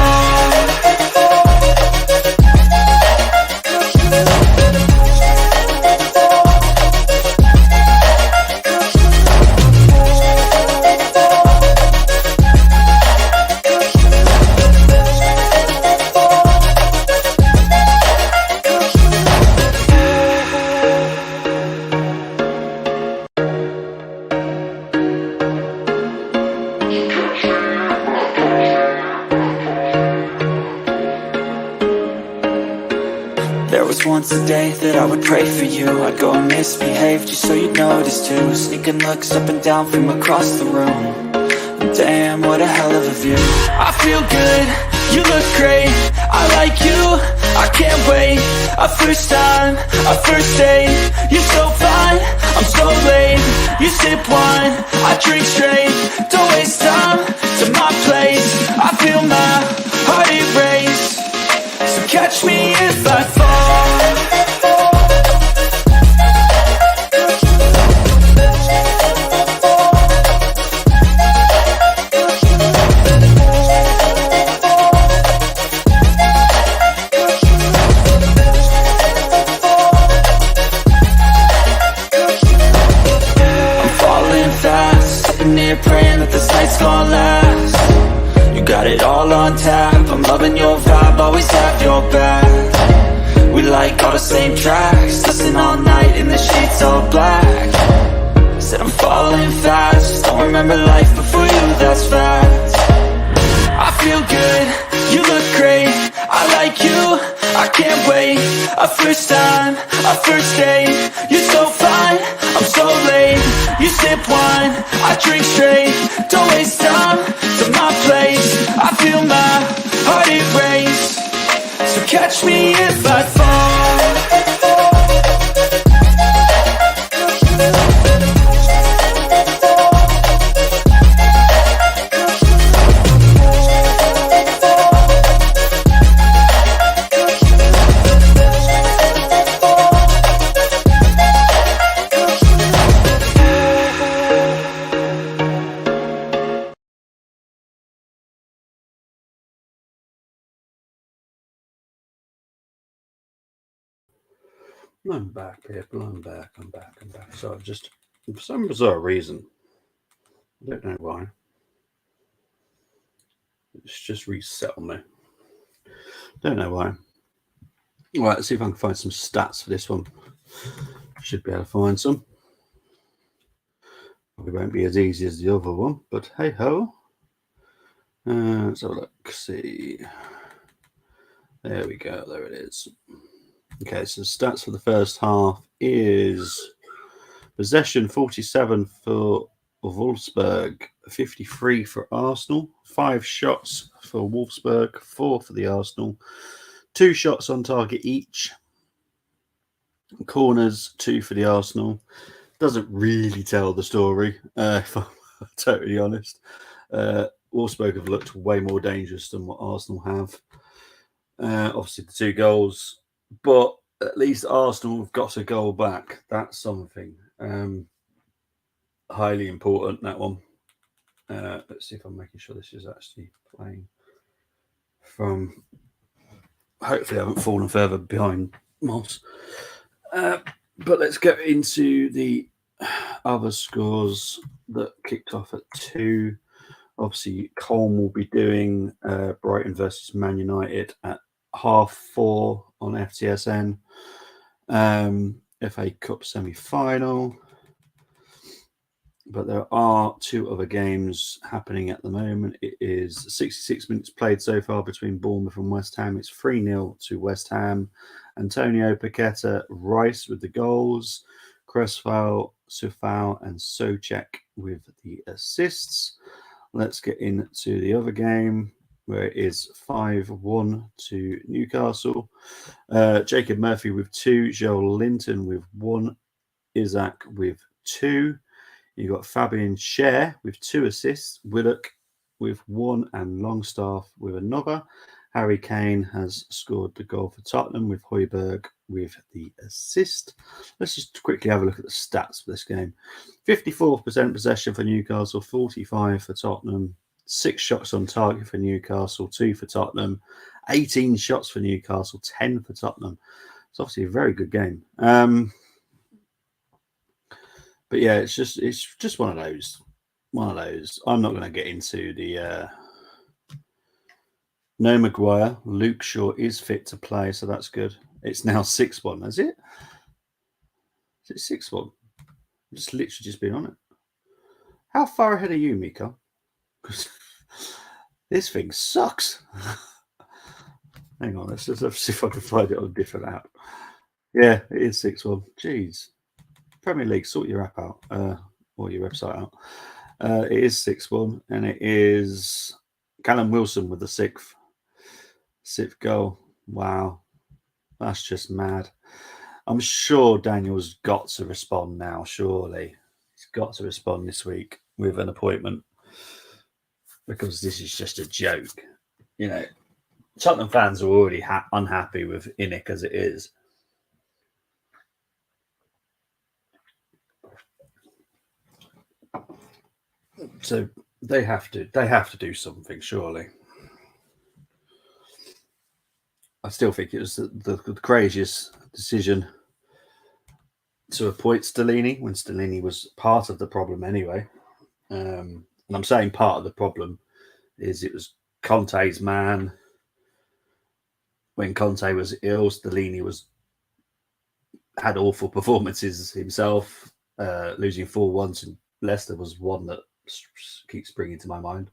Once a day that I would pray for you. I'd go and misbehave just so you'd notice too. Sneaking looks up and down from across the room. Damn, what a hell of a view. I feel good, you look great, I like you, I can't wait. A first time, a first date, you're so fine, I'm so late. You sip wine, I drink straight, don't waste time to my place. I feel my heart erase, so catch me if I fall. Praying that this night's gonna last. You got it all on tap, I'm loving your vibe, always have your back. We like all the same tracks, listen all night in the sheets all black. Said I'm falling fast, don't remember life before you, that's fact. I feel good, you look great, I like you, I can't wait. A first time, a first date, you're so fine, I'm so late. You sip wine, I drink straight, don't waste time to my place. I feel my heart erase, so catch me if I fall. I'm back, people. I'm back. So I've just, for some bizarre reason, I don't know why, it's just reset on me. Don't know why. All right, let's see if I can find some stats for this one. Should be able to find some. Probably won't be as easy as the other one, but hey ho. Let's have a look. See. There we go. There it is. Okay, so stats for the first half is possession 47 for Wolfsburg, 53 for Arsenal, 5 shots for Wolfsburg, 4 for the Arsenal, 2 shots on target each, corners 2 for the Arsenal. Doesn't really tell the story, if I'm totally honest. Wolfsburg have looked way more dangerous than what Arsenal have. Obviously, the 2 goals, but at least Arsenal have got a goal back. That's something highly important, that one. Let's see if I'm making sure this is actually playing from. Hopefully, I haven't fallen further behind Moss. But let's get into the other scores that kicked off at 2. Obviously, Colm will be doing Brighton versus Man United at 4:30 on FTSN. FA Cup semi-final. But there are 2 other games happening at the moment. It is 66 minutes played so far between Bournemouth and West Ham. It's 3-0 to West Ham. Antonio Paqueta, Rice with the goals. Cresswell, Sufal and Souček with the assists. Let's get into the other game where it is 5-1 to Newcastle. Jacob Murphy with 2. Joel Linton with 1. Isaac with 2. You've got Fabian Schär with 2 assists, Willock with 1 and Longstaff with another. Harry Kane has scored the goal for Tottenham with Højbjerg with the assist. Let's just quickly have a look at the stats for this game. 54% possession for Newcastle, 45 for Tottenham, 6 shots on target for Newcastle, 2 for Tottenham, 18 shots for Newcastle, 10 for Tottenham. It's obviously a very good game. But yeah, it's just one of those. I'm not going to get into the no Maguire. Luke Shaw is fit to play, so that's good. It's now 6-1, is it? Is it 6-1? I've just literally just been on it. How far ahead are you, Mika? Because this thing sucks. Hang on, let's see if I can find it on a different app. Yeah, it is 6-1. Jeez. Premier League, sort your app out or your website out. It is 6-1, and it is Callum Wilson with the sixth goal. Wow, that's just mad. I'm sure Daniel's got to respond now. Surely he's got to respond this week with an appointment, because this is just a joke. You know, Tottenham fans are already unhappy with Inick as it is. So they have to do something, surely. I still think it was the craziest decision to appoint Stellini when Stellini was part of the problem anyway. And I'm saying part of the problem is it was Conte's man. When Conte was ill, Stellini had awful performances himself. Losing 4-1 to Leicester was one that keeps springing to my mind.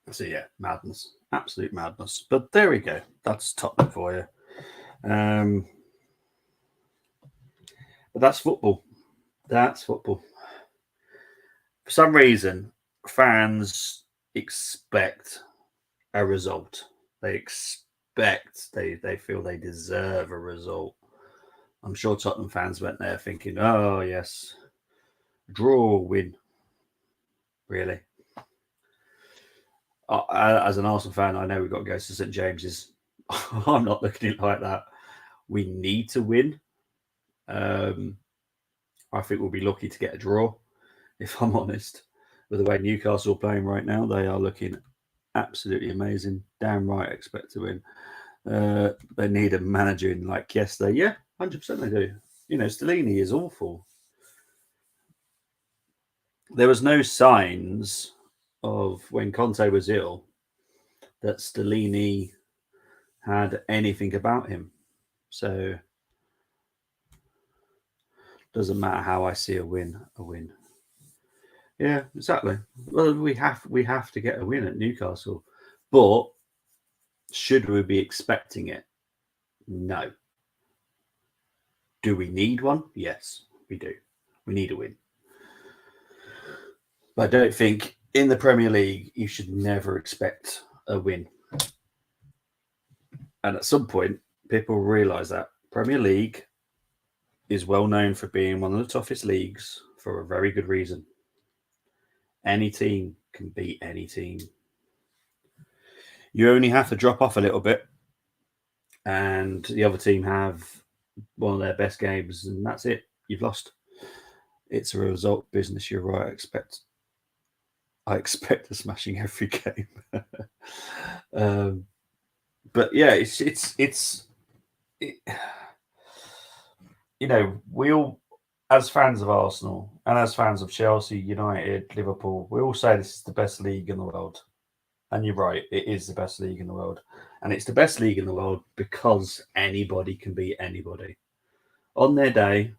So yeah, madness, absolute madness. But there we go. That's Tottenham for you. But that's football. That's football. For some reason, fans expect a result. They feel they deserve a result. I'm sure Tottenham fans went there thinking, oh yes, draw, win. Really? As an Arsenal fan, I know we've got to go to St James's. I'm not looking at it like that. We need to win. I think we'll be lucky to get a draw, if I'm honest. With the way Newcastle are playing right now, they are looking absolutely amazing. Damn right, expect to win. They need a manager in like yesterday. Yeah, 100% they do. You know, Stellini is awful. There was no signs of when Conte was ill that Stellini had anything about him. So doesn't matter how I see a win. Yeah, exactly. Well, we have to get a win at Newcastle, but should we be expecting it? No. Do we need one? Yes, we do. We need a win. But I don't think in the Premier League you should never expect a win. And at some point, people realise that Premier League is well known for being one of the toughest leagues for a very good reason. Any team can beat any team. You only have to drop off a little bit, and the other team have one of their best games, and that's it. You've lost. It's a result business. You're right. I expect a smashing every game. But yeah, we all, as fans of Arsenal and as fans of Chelsea, United, Liverpool, we all say this is the best league in the world. And you're right, it is the best league in the world. And it's the best league in the world because anybody can beat anybody. On their day,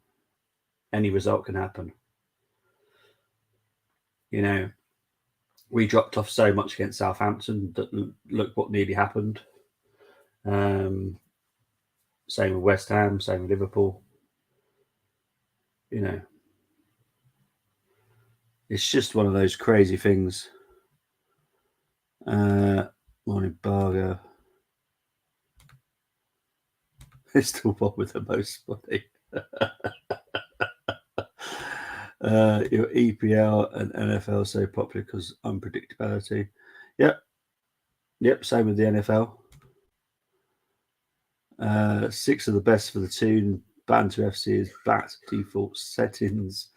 any result can happen. We dropped off so much against Southampton that look what nearly happened. Same with West Ham, same with Liverpool. It's just one of those crazy things. Morning, Barger. It's still one with the most money. Your EPL and NFL so popular because unpredictability. Yep. Same with the NFL. 6 of the best for the tune. Banter FC is back to default settings.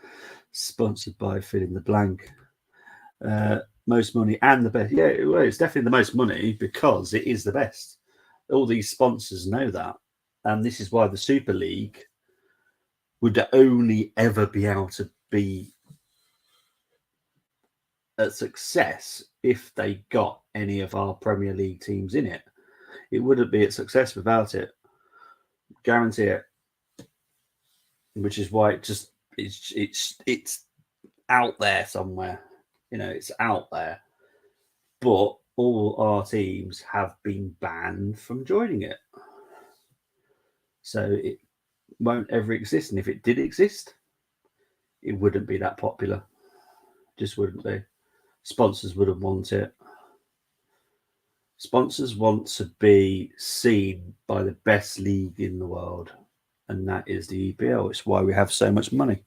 Sponsored by fill in the blank. Most money and the best. Yeah, well, it's definitely the most money because it is the best. All these sponsors know that. And this is why the Super League would only ever be able to be a success if they got any of our Premier League teams in it. It wouldn't be a success without it. Guarantee it. Which is why it's out there somewhere. It's out there. But all our teams have been banned from joining it. So it won't ever exist. And if it did exist, it wouldn't be that popular. Just wouldn't be. Sponsors wouldn't want it. Sponsors want to be seen by the best league in the world, and that is the EPL. It's why we have so much money.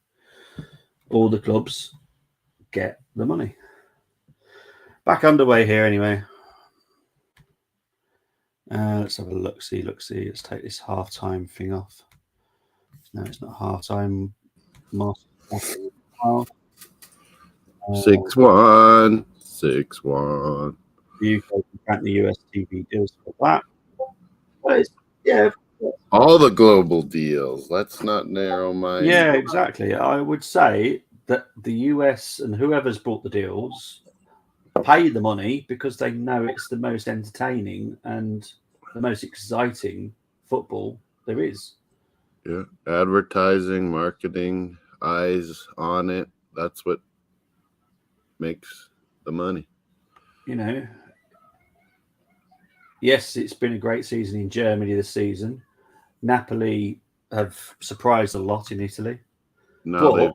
All the clubs get the money. Back underway here anyway. Let's have a look-see. Let's take this half-time thing off. No, it's not half-time. 6-1. 6-1. The UK can grant the US TV deals for that. But yeah. All the global deals. Let's not narrow minded. Yeah, exactly. I would say that the US and whoever's brought the deals pay the money because they know it's the most entertaining and the most exciting football there is. Yeah, advertising, marketing, eyes on it. That's what makes the money. Yes, it's been a great season in Germany this season. Napoli have surprised a lot in Italy. Now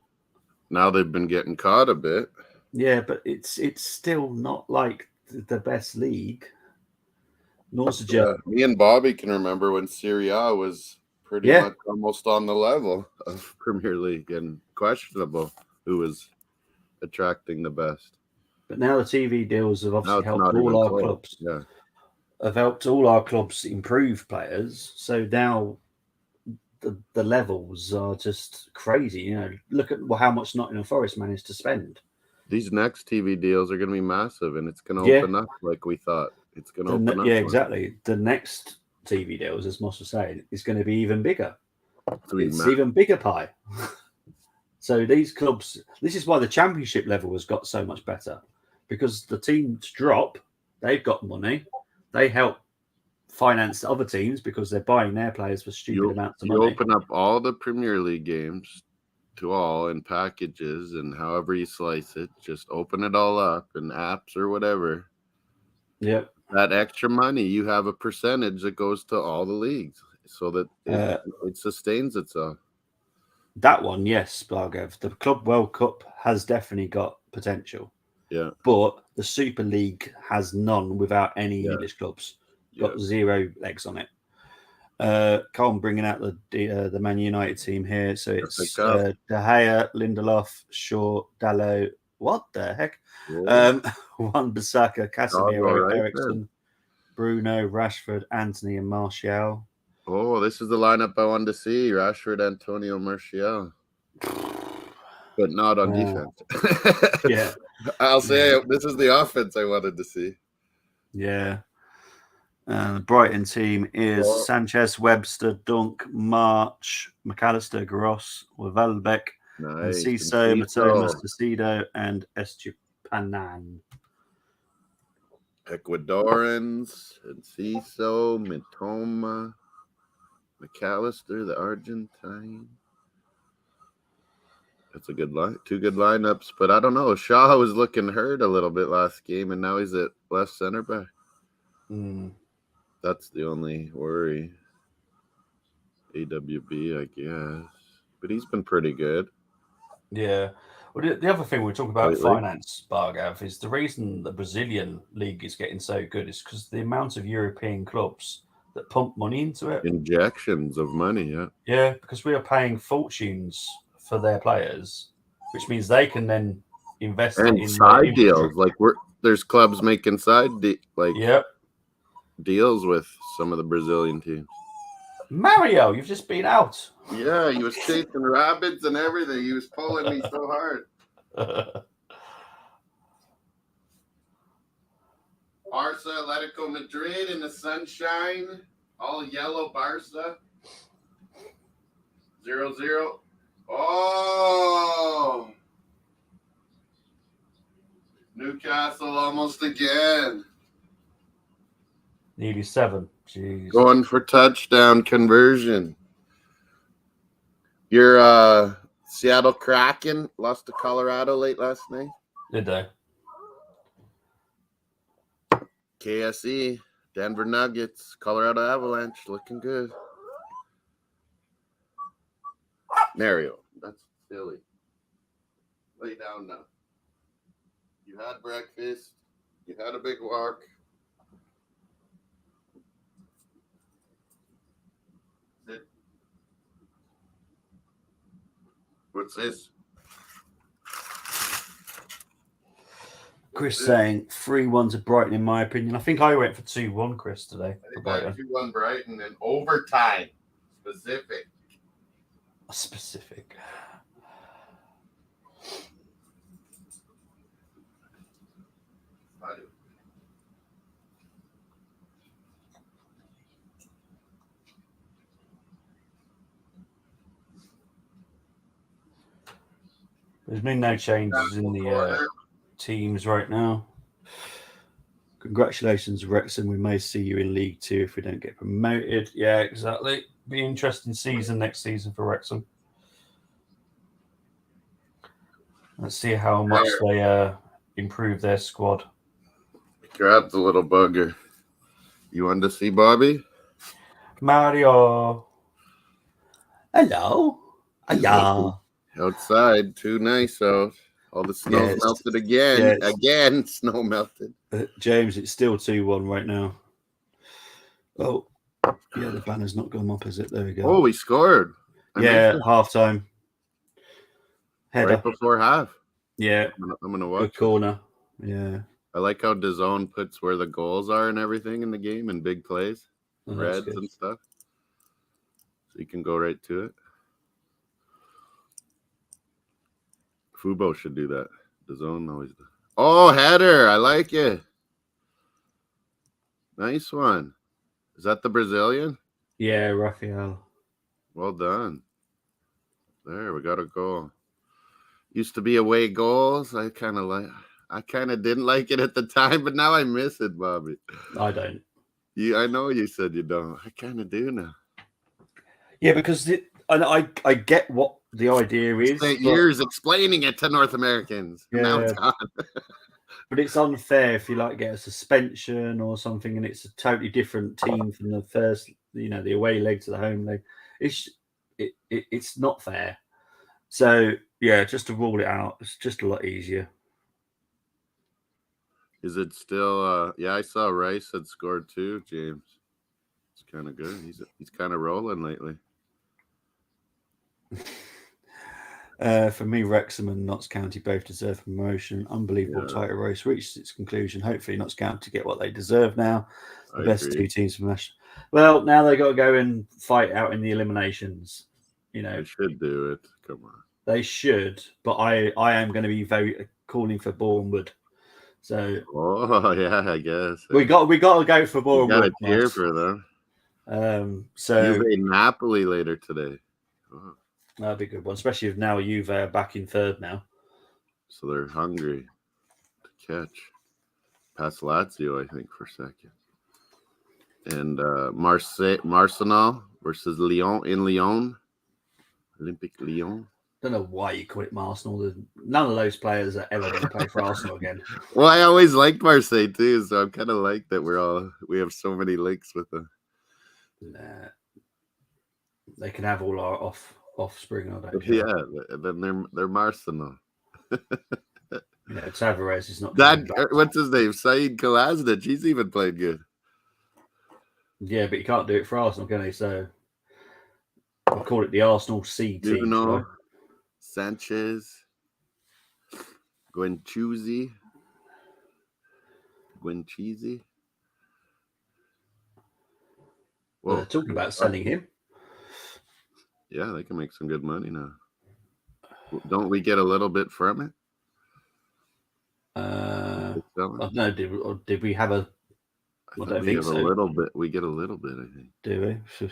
they've been getting caught a bit. Yeah, but it's still not like the best league. North Germany. Me and Bobby can remember when Serie A was pretty much almost on the level of Premier League and questionable who was attracting the best. But now the TV deals have obviously helped all our clubs. Yeah. Have helped all our clubs improve players. So now the levels are just crazy. Look at how much Nottingham Forest managed to spend. These next TV deals are going to be massive, and it's going to open up like we thought. It's going to open up. Yeah, exactly. The next TV deals, as Moss was saying, is going to be even bigger. It's even bigger pie. So these clubs, this is why the Championship level has got so much better, because the teams drop, they've got money, they help finance the other teams because they're buying their players for stupid amounts of money. You open up all the Premier League games to all in packages, and however you slice it, just open it all up in apps or whatever. Yep. That extra money, you have a percentage that goes to all the leagues so that it sustains itself. That one, yes, Bargev. The Club World Cup has definitely got potential. Yeah. But the Super League has none without any English clubs. Got 0 legs on it. Colin bringing out the Man United team here. So it's De Gea, Lindelof, Shaw, Dalot, What the heck? Whoa. Wan Bissaka, Casemiro, right Ericsson, Bruno, Rashford, Anthony, and Martial. Oh, this is the lineup I wanted to see. Rashford, Antonio, Martial. But not on defense. Yeah. I'll say this is the offense I wanted to see. Yeah. The Brighton team is Sanchez, Webster, Dunk, March, McAllister, Gross, Welbeck, Nice. Enciso, Matoma, Casido, and Estupiñán. Ecuadorans, Enciso, Mitoma, McAllister, the Argentine. That's a good line. 2 good lineups, but I don't know. Shaw was looking hurt a little bit last game, and now he's at left center back. That's the only worry. AWB, I guess. But he's been pretty good. Yeah. Well, the other thing we're talking about finance, Bargav, is the reason the Brazilian league is getting so good is because the amount of European clubs that pump money into it. Injections of money, yeah. Yeah, because we are paying fortunes for their players, which means they can then invest and in side deals. Like there's clubs making deals with some of the Brazilian teams. Mario, you've just been out. Yeah, he was chasing rabbits and everything. He was pulling me so hard. Barca, Atletico Madrid in the sunshine. All yellow Barca. 0-0. Oh! Newcastle almost again. Nearly 7. Jeez. Going for touchdown conversion. Your Seattle Kraken lost to Colorado late last night. Did they? KSE, Denver Nuggets, Colorado Avalanche, looking good. Mario, that's silly. Lay down now. You had breakfast. You had a big walk. Sit. What's this? Chris saying 3-1 to Brighton, in my opinion. I think I went for 2-1, Chris, today. I think 2-1 Brighton and overtime. Specific. There's been no changes in the teams right now. Congratulations, Wrexham. We may see you in League 2 if we don't get promoted. Yeah, exactly. Be an interesting season next season for Wrexham. Let's see how much they improve their squad. Grab the little bugger. You wanted to see Bobby? Mario. Hello. Yeah. Outside, too nice out. All the snow's melted again. Again, snow melted. James, it's still 2-1 right now. Oh, yeah, the banner's not gone up, is it? There we go. Oh, we scored. Half-time. Header. Right before half. Yeah. I'm going to watch. Good corner. Yeah. I like how DAZN puts where the goals are and everything in the game and big plays. Reds and stuff. So you can go right to it. Fubo should do that. DAZN always does. Oh, header. I like it. Nice one. Is that the Brazilian? Yeah, Rafael. Well done. There, we got a goal. Used to be away goals. I kind of didn't like it at the time, but now I miss it, Bobby. I don't. I know you said you don't. I kind of do now. Yeah, because I get what the idea is. Spent years explaining it to North Americans. Yeah. Now it's gone. But it's unfair if you get a suspension or something, and it's a totally different team from the first, the away leg to the home leg. It's not fair. So yeah, just to rule it out, it's just a lot easier. Is it still? Yeah, I saw Rice had scored too. James, it's kind of good. He's kind of rolling lately. For me, Wrexham and Notts County both deserve promotion. Unbelievable title race reached its conclusion. Hopefully, Notts County get what they deserve now. The best two teams from National. Well, now they got to go and fight out in the eliminations. You know, they should do it. Come on, they should. But I am going to be very calling for Bournemouth. So, yeah, I guess we got to go for Bournemouth. Got to cheer for them. So Juve Napoli later today. Oh. That'd be a good one, especially if now Juve are back in third now. So they're hungry to catch. Past Lazio, I think, for second. And Marseille versus Lyon in Lyon. Olympique Lyon. Don't know why you call it Arsenal. None of those players are ever going to play for Arsenal again. Well, I always liked Marseille too, so I'm kind of like that we have so many links with them. Nah. They can have all our offspring, I don't care. Yeah, then they're Marseille. Tavares is not that. What's his name? Said Kolasinac. He's even played good. Yeah, but he can't do it for Arsenal, can he? So I'll call it the Arsenal C team. Bruno, Sanchez, Guenchy. Well, they're talking about selling him. Yeah, they can make some good money now. Don't we get a little bit from it? I don't know. Did we have a? I don't think so. A little bit. We get a little bit, I think. Do we?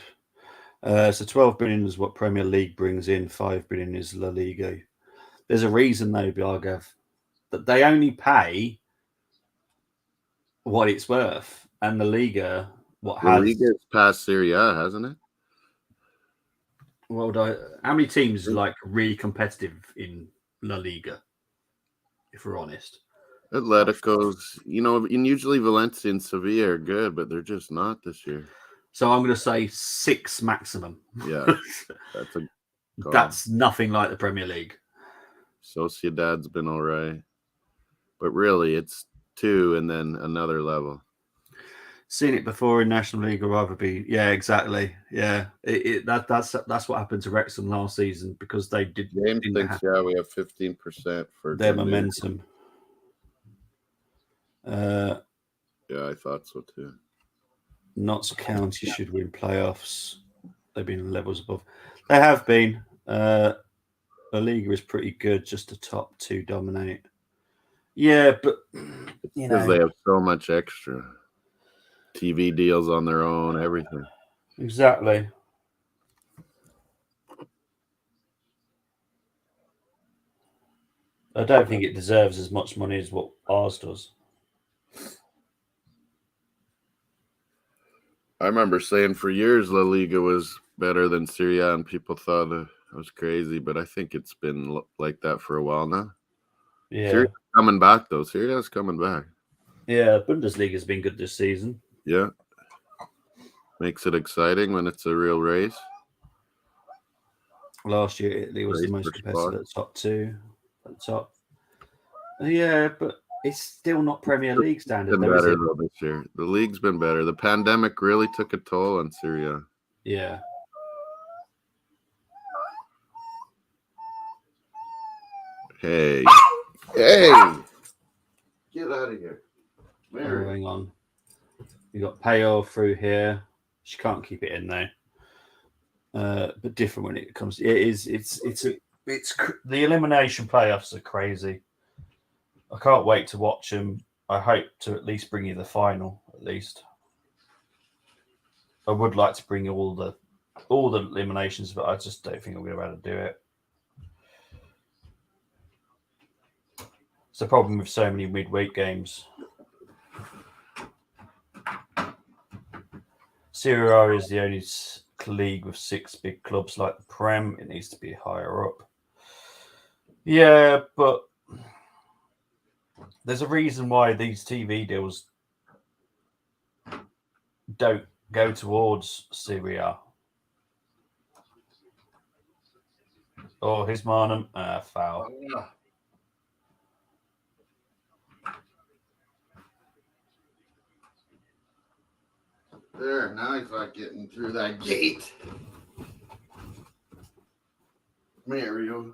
So 12 billion is what Premier League brings in. 5 billion is La Liga. There's a reason, though, Biagav, that they only pay what it's worth, and the Liga Liga's past Serie A, hasn't it? Well, how many teams are really competitive in La Liga? If we're honest, Atletico's, and usually Valencia and Sevilla are good, but they're just not this year. So I'm going to say 6 maximum. Yeah, that's nothing like the Premier League. Sociedad's been all right, but really it's 2 and then another level. Seen it before in National League, or rather be, yeah, exactly, yeah. That's what happened to Wrexham last season because they did. James thinks, we have 15% for their momentum. Yeah, I thought so too. Notts County should win playoffs. They've been levels above. They have been. La Liga is pretty good. Just the top 2 dominate. Yeah, but because they have so much extra. TV deals on their own, everything. Exactly. I don't think it deserves as much money as what ours does. I remember saying for years La Liga was better than Serie A, and people thought it was crazy, but I think it's been like that for a while now. Yeah. Serie A's coming back, though. Serie A's coming back. Yeah, Bundesliga's been good this season. Yeah. Makes it exciting when it's a real race. Last year, Italy was the most competitive at the top 2. At the top. Yeah, but it's still not Premier League standard. It's been better though this year. The league's been better. The pandemic really took a toll on Serie A. Yeah. Hey. Get out of here. Oh, hang on. You got Payo through here. She can't keep it in though. But different when it comes. It's the elimination playoffs are crazy. I can't wait to watch them. I hope to at least bring you the final. At least I would like to bring you all the eliminations, but I just don't think I'm going to be able to do it. It's the problem with so many midweek games. Serie A is the only league with 6 big clubs like the Prem. It needs to be higher up. Yeah, but there's a reason why these TV deals don't go towards Serie A. Oh, here's Marnham. Foul. There, now he's not getting through that gate. Mario.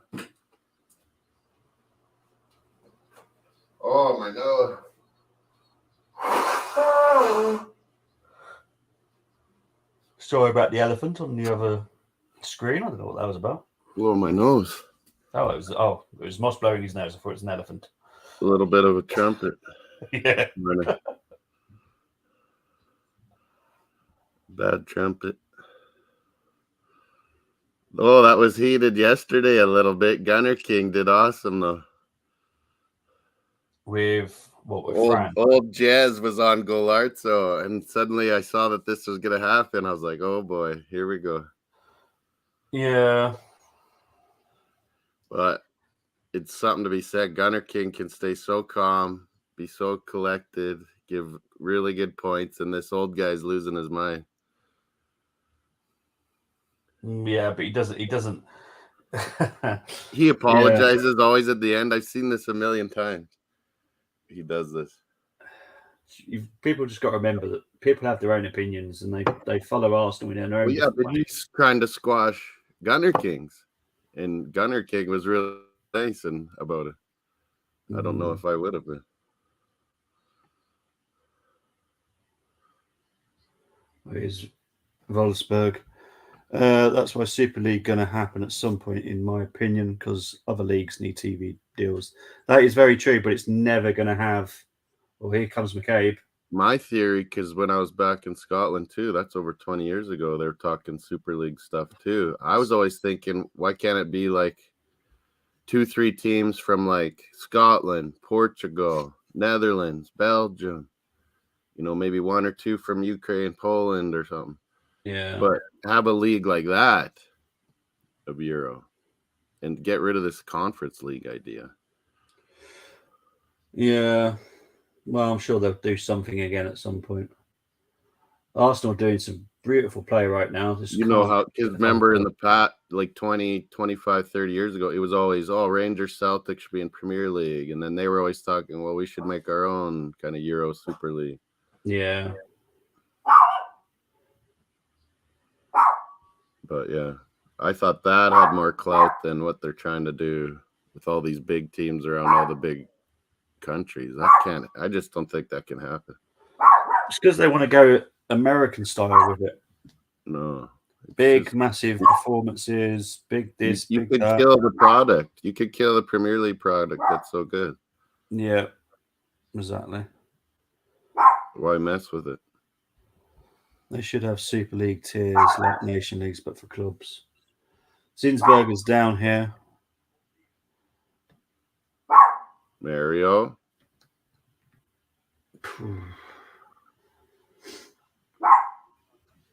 my nose. Sorry about the elephant on the other screen. I don't know what that was about. Blow my nose. It was Moss blowing his nose. I thought it was an elephant. A little bit of a trumpet. Yeah. Bad trumpet. Oh, that was heated yesterday a little bit. Gunner King did awesome though. With Fran? Old Jazz was on Golarzo, and suddenly I saw that this was gonna happen. I was like, oh boy, here we go. Yeah. But it's something to be said. Gunner King can stay so calm, be so collected, give really good points, and this old guy's losing his mind. Yeah, but he doesn't. He apologizes always at the end. I've seen this a million times. He does this. People just got to remember that people have their own opinions and they follow Arsenal in their own. But he's trying to squash Gunner King's, and Gunner King was really nice about it. I don't know if I would have been. Is Wolfsburg. That's why Super League going to happen at some point, in my opinion, because other leagues need TV deals. That is very true, but it's never going to have. Well, here comes McCabe. My theory, because when I was back in Scotland too, that's over 20 years ago, they were talking Super League stuff too. I was always thinking, why can't it be like 2-3 teams from like Scotland, Portugal, Netherlands, Belgium, maybe 1 or 2 from Ukraine, Poland or something. Yeah. But have a league like that of Euro and get rid of this conference league idea. Yeah. Well, I'm sure they'll do something again at some point. Arsenal doing some beautiful play right now. Because remember in the past, like 20, 25, 30 years ago, it was always, Rangers Celtic should be in Premier League. And then they were always talking, well, we should make our own kind of Euro Super League. Yeah. But yeah, I thought that had more clout than what they're trying to do with all these big teams around all the big countries. I just don't think that can happen. It's because they want to go American style with it. No. Big, massive performances, big this, you big could that. kill the product. You could kill the Premier League product. That's so good. Yeah, exactly. Why mess with it? They should have Super League tiers like Nation Leagues, but for clubs. Zinsberger's down here. Mario.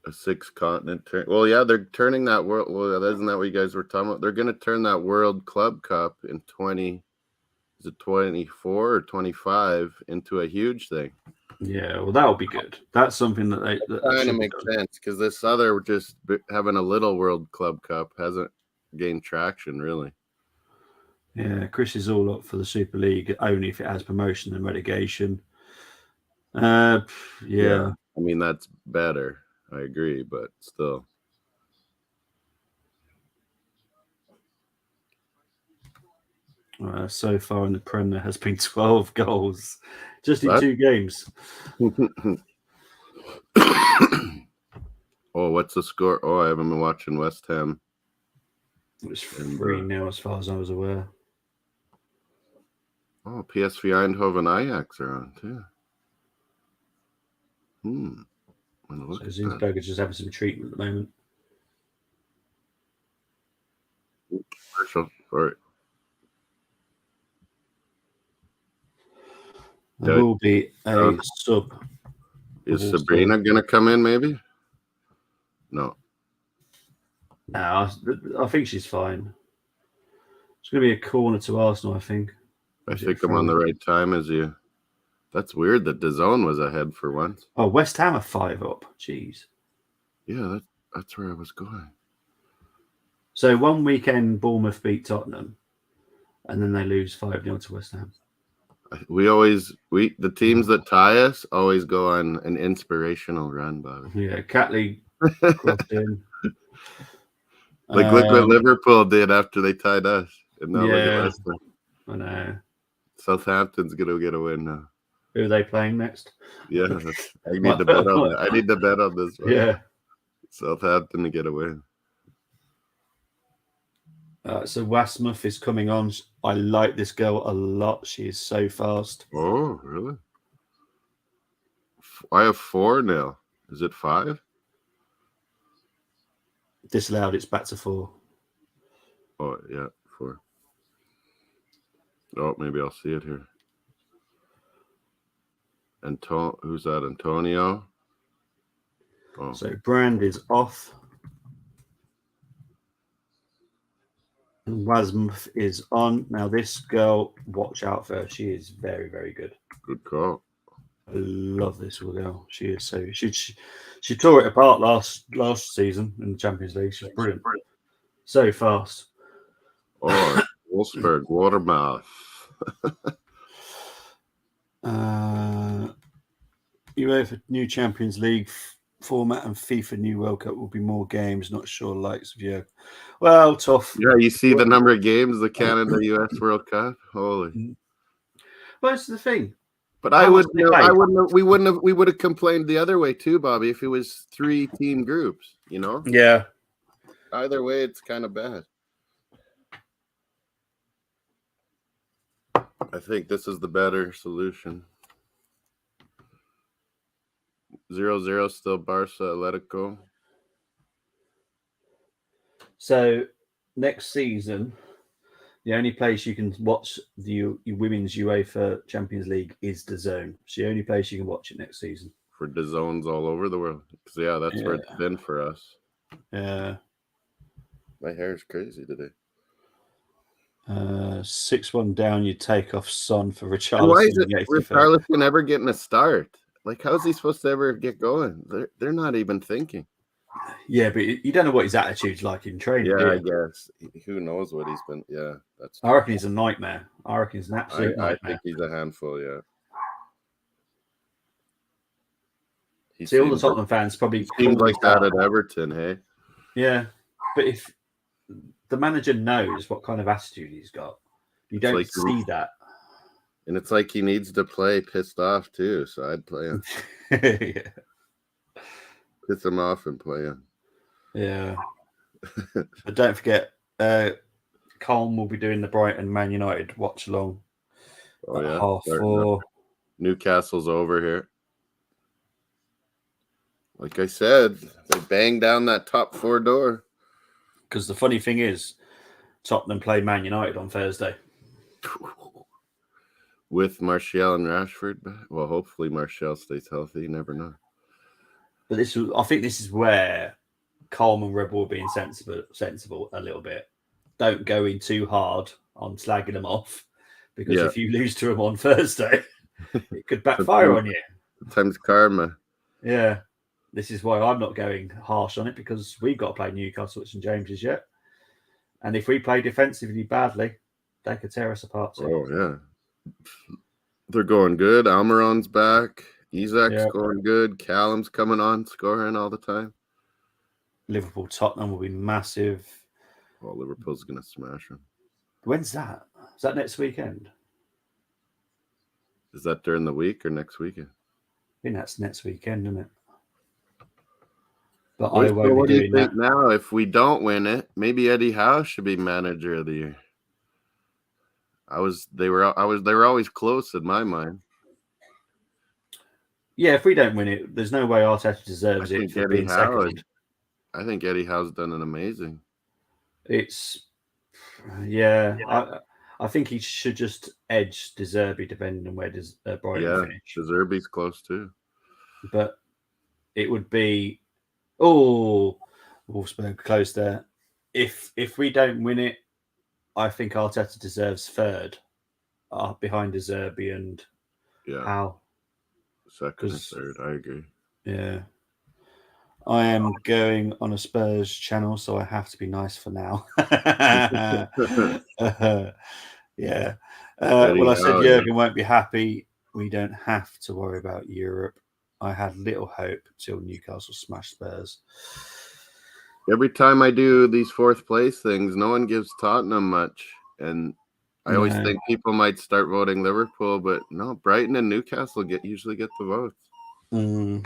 A 6-continent turn. Well, yeah, they're turning that world. Well, isn't that what you guys were talking about? They're going to turn that World Club Cup in 24 or 25 into a huge thing. Yeah, well, that'll be good. That's something that kind of makes sense because this other just having a little World Club Cup hasn't gained traction really. Yeah, Chris is all up for the Super League only if it has promotion and relegation. Yeah. I mean, that's better. I agree, but still. So far in the Prem, there has been 12 goals just in 2 games. Oh, what's the score? Oh, I haven't been watching West Ham. It was 3-0 as far as I was aware. Oh, PSV Eindhoven Ajax are on too. So Zinsberger's just having some treatment at the moment. Sorry. There will be a sub. Is Sabrina going to come in maybe? No. No, I think she's fine. It's going to be a corner to Arsenal, I think. I think I'm on the right time as you. That's weird that DAZN was ahead for once. Oh, West Ham are 5 up. Jeez. Yeah, that's where I was going. So one weekend, Bournemouth beat Tottenham, and then they lose 5-0 to West Ham. The teams that tie us always go on an inspirational run, Bobby. Yeah, Catley crossed in. Look what Liverpool did after they tied us. And now look at Leicester. I know. Southampton's gonna get a win now. Who are they playing next? Yeah, I need to bet on that. I need to bet on this one. Yeah. Southampton to get a win. So Wasmuth is coming on. I like this girl a lot. She is so fast. Oh, really? I have 4 now. Is it 5? Disallowed. It's back to 4. Oh, yeah, 4. Oh, maybe I'll see it here. Who's that? Antonio? Oh. So Brand is off. And Wasmuth is on. Now this girl, watch out for her. She is very, very good. Good call. I love this girl. She is so she tore it apart last season in the Champions League. She's brilliant. So fast. Oh, Wolfsburg, Watermouth. UEFA new Champions League format and FIFA new World Cup will be more games. Not sure likes of you. Well, tough. Yeah, you see the number of games, the Canada-US World Cup. Holy. Well, that's the thing. But we would have complained the other way too, Bobby, if it was 3-team groups, you know? Yeah. Either way, it's kind of bad. I think this is the better solution. 0-0 still Barca Atletico. So next season, the only place you can watch the women's UEFA Champions League is DAZN. It's the only place you can watch it next season. For DAZNs all over the world. Because, that's where it's been for us. Yeah. My hair is crazy today. 6-1 down, you take off Son for Richarlison. Why is it Richarlison ever getting a start? Like, how's he supposed to ever get going? They're not even thinking. Yeah, but you don't know what his attitude's like in training. Yeah, I guess. Who knows what he's been? Yeah, that's. I reckon he's a nightmare. I reckon he's an absolute nightmare. I think he's a handful. Yeah. See, all the Tottenham fans probably seems like that at Everton, hey? Yeah, but if the manager knows what kind of attitude he's got, you don't see that. And it's like he needs to play pissed off too, so I'd play him. Yeah. Piss him off and play him. Yeah. But don't forget, Colm will be doing the Brighton Man United watch along. Oh, yeah. 4:30. Newcastle's over here. Like I said, they banged down that top 4 door. Because the funny thing is, Tottenham play Man United on Thursday. With Martial and Rashford. Well, hopefully Martial stays healthy. You never know. But I think this is where Coleman Red Bull being sensible a little bit. Don't go in too hard on slagging them off, because if you lose to them on Thursday, it could backfire on you. Times karma. Yeah. This is why I'm not going harsh on it, because we've got to play Newcastle at St James's yet. And if we play defensively badly, they could tear us apart too. Oh, yeah. They're going good. Almiron's back. Isak's going good. Callum's coming on, scoring all the time. Liverpool Tottenham will be massive. Oh, Liverpool's going to smash them. When's that? Is that next weekend? Is that during the week or next weekend? I think that's next weekend, isn't it? But what do you think now? If we don't win it, maybe Eddie Howe should be manager of the year. They were always close in my mind. Yeah, if we don't win it, there's no way Arteta deserves it for being second. I think Eddie Howe's done an amazing. I think he should just edge De Zerbi depending on where Brighton finish. De Zerbi's close too. But it would be Wolfsburg close there. If we don't win it, I think Arteta deserves third behind De Zerbi and Howe. Second and third, I agree. Yeah. I am going on a Spurs channel, so I have to be nice for now. Yeah. Well, I said Jurgen won't be happy. We don't have to worry about Europe. I had little hope till Newcastle smashed Spurs. Every time I do these fourth place things, no one gives Tottenham much. And I always think people might start voting Liverpool, but no, Brighton and Newcastle usually get the votes. I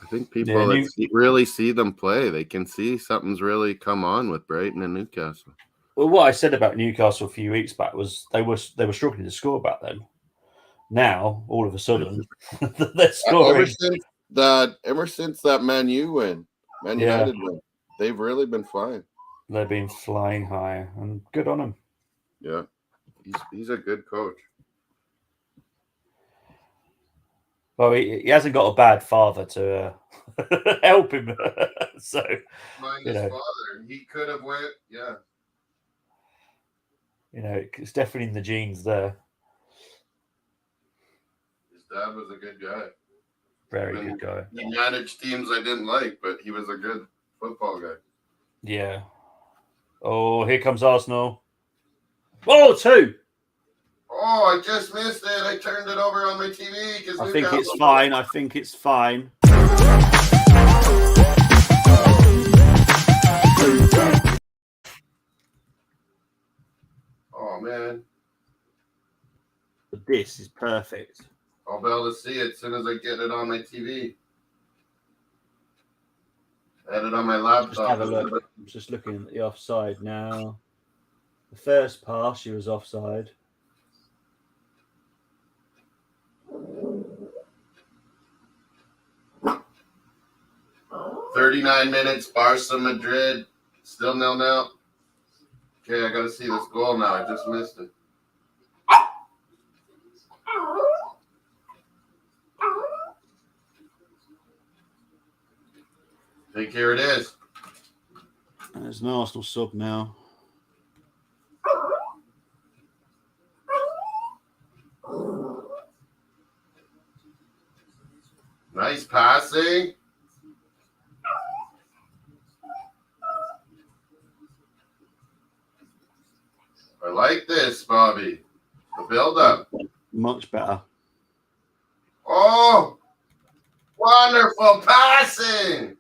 think people that really see them play, they can see something's really come on with Brighton and Newcastle. Well, what I said about Newcastle a few weeks back was they were struggling to score back then. Now, all of a sudden, they're scoring. Ever since that Man United win, they've really been flying. They've been flying high, and good on them. Yeah, he's a good coach. Well, he hasn't got a bad father to help him. So, his father, he could have went. Yeah, it's definitely in the genes there. His dad was a good guy. Very good guy. He managed teams I didn't like, but he was a good football guy. Yeah. Oh, here comes Arsenal. Oh, 2. Oh, I just missed it. I turned it over on my TV. I think it's fine. I think it's fine. Oh, man. But this is perfect. I'll be able to see it as soon as I get it on my TV. I had it on my laptop. Just have a look. I'm just looking at the offside now. The first pass, she was offside. "39 minutes, Barca Madrid, still 0-0. Okay, I gotta see this goal now. I just missed it. I think here it is. There's an Arsenal sub now. Nice passing. I like this, Bobby. The build-up. Much better. Oh, wonderful passing.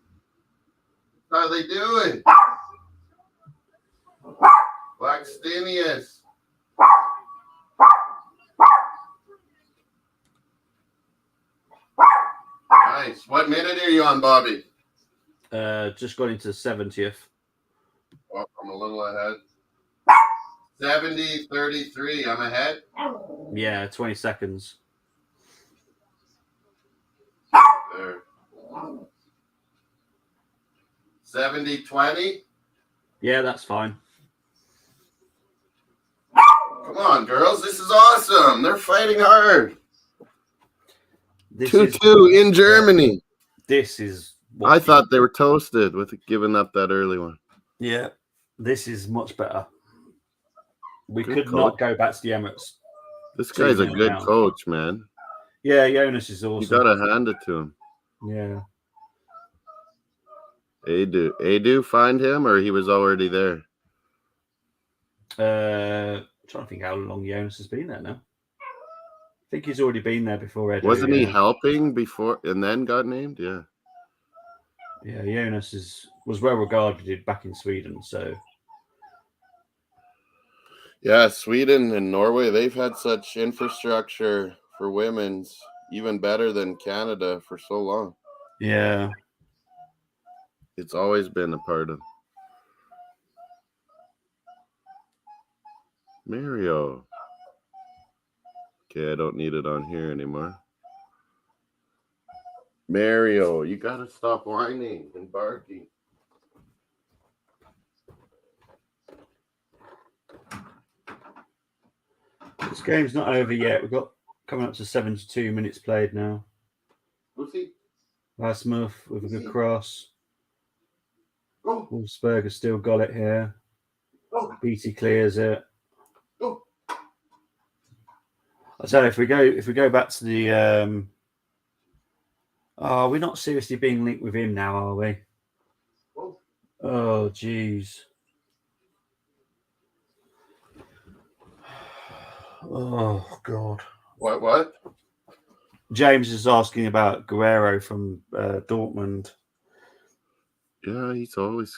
How they do it? Blackstenius. Nice. What minute are you on, Bobby? Just got into the 70th. Oh, I'm a little ahead. 70-33. I'm ahead. Yeah, 20 seconds. There. 70-20. Yeah, that's fine. Come on, girls. This is awesome. They're fighting hard. 2-2 in Germany. This is. I thought they were toasted with giving up that early one. Yeah, this is much better. We Good could coach. not go back to the Emirates. This guy's a good coach, man. Yeah, Jonas is awesome. You gotta hand it to him. Yeah. Adu find him, or he was already there? Trying to think how long Jonas has been there now. I think he's already been there before Edu. Wasn't he helping before and then got named? Yeah. Yeah, Jonas was well regarded back in Sweden, so. Yeah, Sweden and Norway, they've had such infrastructure for women's, even better than Canada for so long. Yeah. It's always been a part of. Mario. Okay, I don't need it on here anymore. Mario, you gotta stop whining and barking. This game's not over yet. We've got coming up to 72 minutes played now. Lucy. Rasmuth with a good cross. Go. Wolfsburg has still got it here. Go. BT clears it. Go. I tell you, if we go back to the we're not seriously being linked with him now, are we? Go. Oh, jeez. Oh, God. What? James is asking about Guerrero from Dortmund. Yeah, he's always.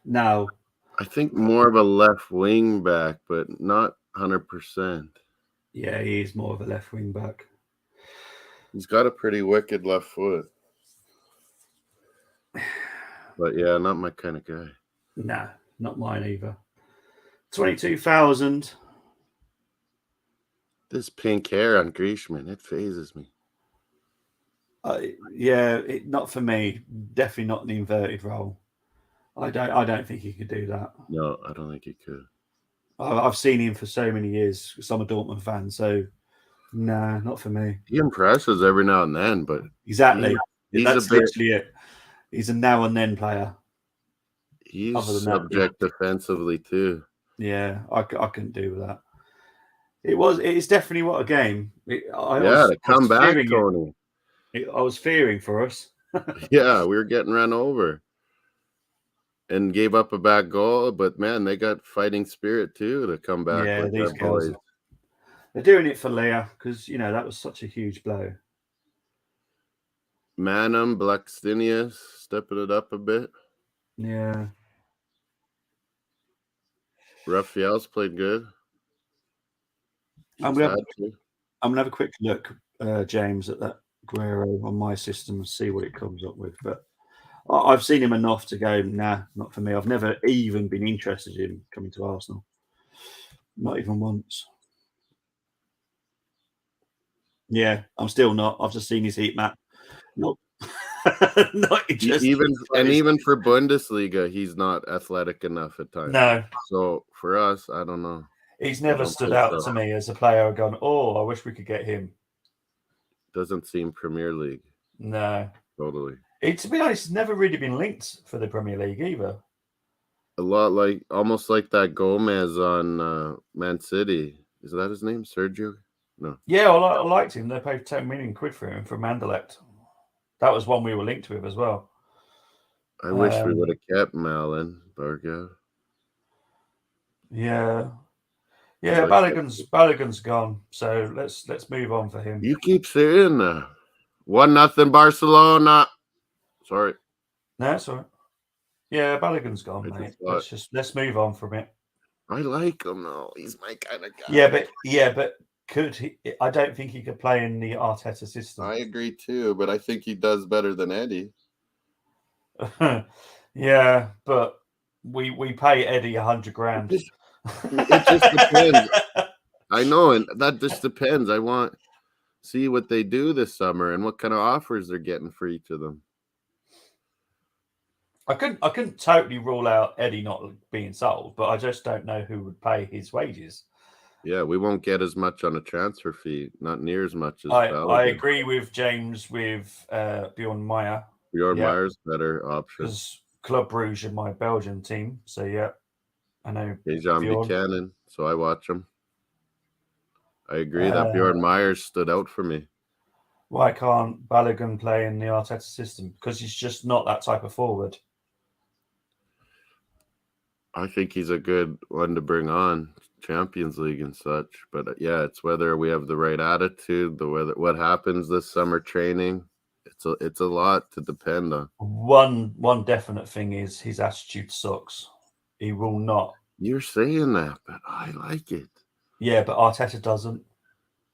Now, I think more of a left wing back, but not 100%. yeah, he is more of a left wing back. He's got a pretty wicked left foot. But yeah, not my kind of guy. Nah, not mine either. 22,000. This pink hair on Griezmann, it phases me. Yeah, not for me. Definitely not the inverted role. I don't think he could do that. No, I don't think he could. I've seen him for so many years. I'm a Dortmund fan, so nah, not for me. He impresses every now and then, but Exactly. That's a bit. literally it. He's a now and then player. He's Other than subject defensively too. Yeah, I couldn't do with that. It's definitely what a game. To come back, Tony. I was fearing for us. Yeah, we were getting run over and gave up a bad goal, but man, they got fighting spirit too to come back. Yeah, like these that, girls, boys. They're doing it for Leah because that was such a huge blow. Manum, Blackstinius stepping it up a bit. Yeah. Raphael's played good. I'm gonna have a quick look, James, at that Guerrero on my system and see what it comes up with. But I've seen him enough to go, nah, not for me. I've never even been interested in him coming to Arsenal. Not even once. Yeah, I'm still not. I've just seen his heat map. Not interested. Even for Bundesliga, he's not athletic enough at times. No. So for us, I don't know. He's never stood out to me as a player. I've gone, I wish we could get him. Doesn't seem Premier League. No. Totally. To be honest, he's never really been linked for the Premier League either. A lot almost like that Gomez on Man City. Is that his name? Sergio? No. Yeah, I liked him. They paid 10 million quid for him from Anderlecht. That was one we were linked with as well. I wish we would have kept Malin Barga. Yeah. Yeah, Balogun's gone. So let's move on for him. You keep saying that. 1-0 Barcelona. Sorry. No, it's all right. Yeah, Balogun's gone, mate. Let's move on from it. I like him though. He's my kind of guy. Yeah, but could he? I don't think he could play in the Arteta system. I agree too, but I think he does better than Eddie. Yeah, but we pay Eddie 100 grand. It just depends. I know, and that just depends. I want to see what they do this summer and what kind of offers they're getting for each of them. I couldn't totally rule out Eddie not being sold, but I just don't know who would pay his wages. Yeah, we won't get as much on a transfer fee, not near as much as I agree with James with Bjorn Meyer. Bjorn Meyer's better option. Because Club Brugge are my Belgian team, so yeah, I know. Jean Buchanan, so I watch him. I agree that Bjorn Myers stood out for me. Why can't Balogun play in the Arteta system? Because he's just not that type of forward. I think he's a good one to bring on Champions League and such, but yeah, it's whether we have the right attitude, what happens this summer training. It's a lot to depend on. One definite thing is his attitude sucks. He will not. You're saying that, but I like it. Yeah, but Arteta doesn't.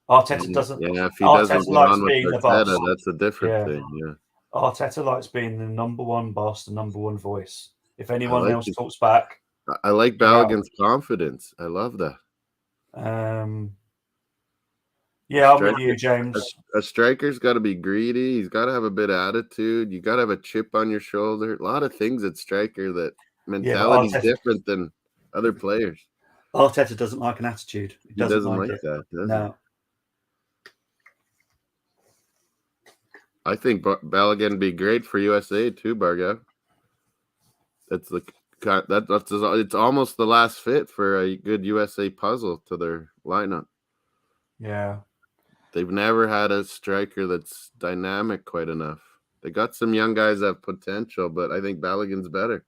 Arteta doesn't. Yeah, if he doesn't get on with Arteta, that's a different thing. Yeah. Arteta likes being the number one boss, the number one voice. If anyone else talks back, I like Balogun's confidence. I love that. Yeah, I'm with you, James. A striker's got to be greedy. He's got to have a bit of attitude. You got to have a chip on your shoulder. A lot of things at striker that mentality's different than other players. Arteta doesn't like an attitude. He doesn't like that. No. I think Balogun would be great for USA too, Barga. It's almost the last fit for a good USA puzzle to their lineup. Yeah. They've never had a striker that's dynamic quite enough. They got some young guys that have potential, but I think Balogun's better.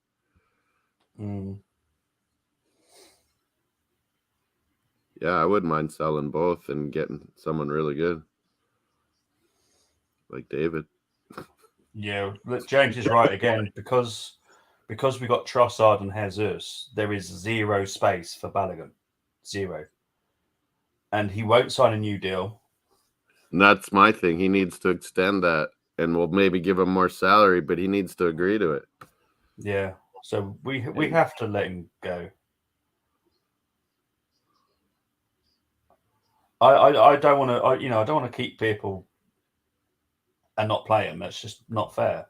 Yeah, I wouldn't mind selling both and getting someone really good. Like David. Yeah, James is right again because because we got Trossard and Jesus, there is zero space for Balogun. Zero. And he won't sign a new deal. And that's my thing. He needs to extend that, and we'll maybe give him more salary, but he needs to agree to it. Yeah. So we have to let him go. I don't want to. I don't want to keep people and not play him. That's just not fair.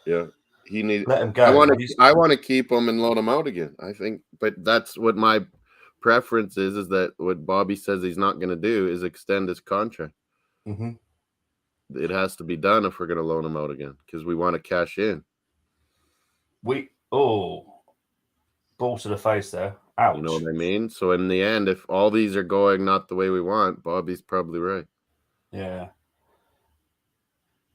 Yeah, he needs. Let him go. I want to keep him and loan him out again. I think, but that's what my preference is. Is that what Bobby says he's not going to do is extend his contract. Mm-hmm. It has to be done if we're going to loan him out again because we want to cash in. Ball to the face there. Ouch. You know what I mean? So in the end, if all these are going not the way we want, Bobby's probably right. Yeah.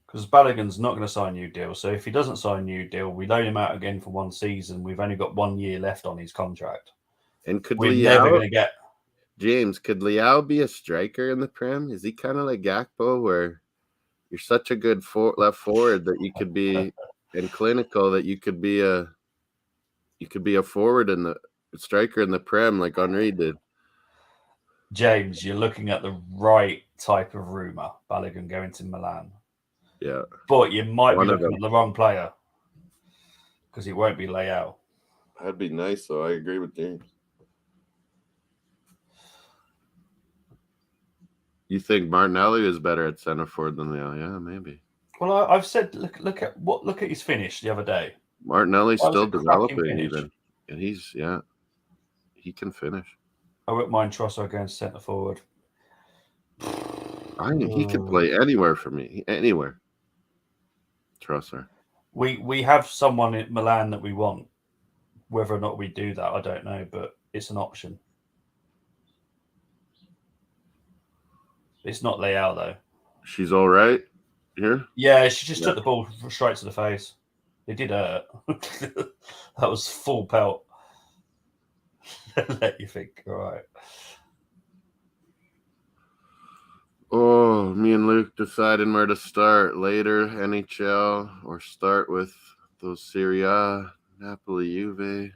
Because Balogun's not going to sign a new deal. So if he doesn't sign a new deal, we loan him out again for one season. We've only got 1 year left on his contract. And could we're never going to get James? Could Leao be a striker in the Prem? Is he kind of like Gakpo, where you're such a good left forward that you could be and clinical that you could be a forward in the striker in the Prem like Henry did? James, you're looking at the right type of rumour. Balogun going to Milan. Yeah. But you might be looking at the wrong player because it won't be Leao. That'd be nice, though. I agree with James. You think Martinelli is better at center forward than Leao? Yeah, maybe. Well, I've said look at his finish the other day. Martinelli's still developing even. And he can finish. I wouldn't mind Trossard going centre forward. He could play anywhere for me. Anywhere. Trossard. We have someone in Milan that we want. Whether or not we do that, I don't know, but it's an option. It's not Leao, though. She's all right here? Yeah, she just took the ball straight to the face. It did hurt. That was full pelt. Let you think. All right. Oh, me and Luke deciding where to start later, NHL, or start with those Serie A, Napoli, Juve,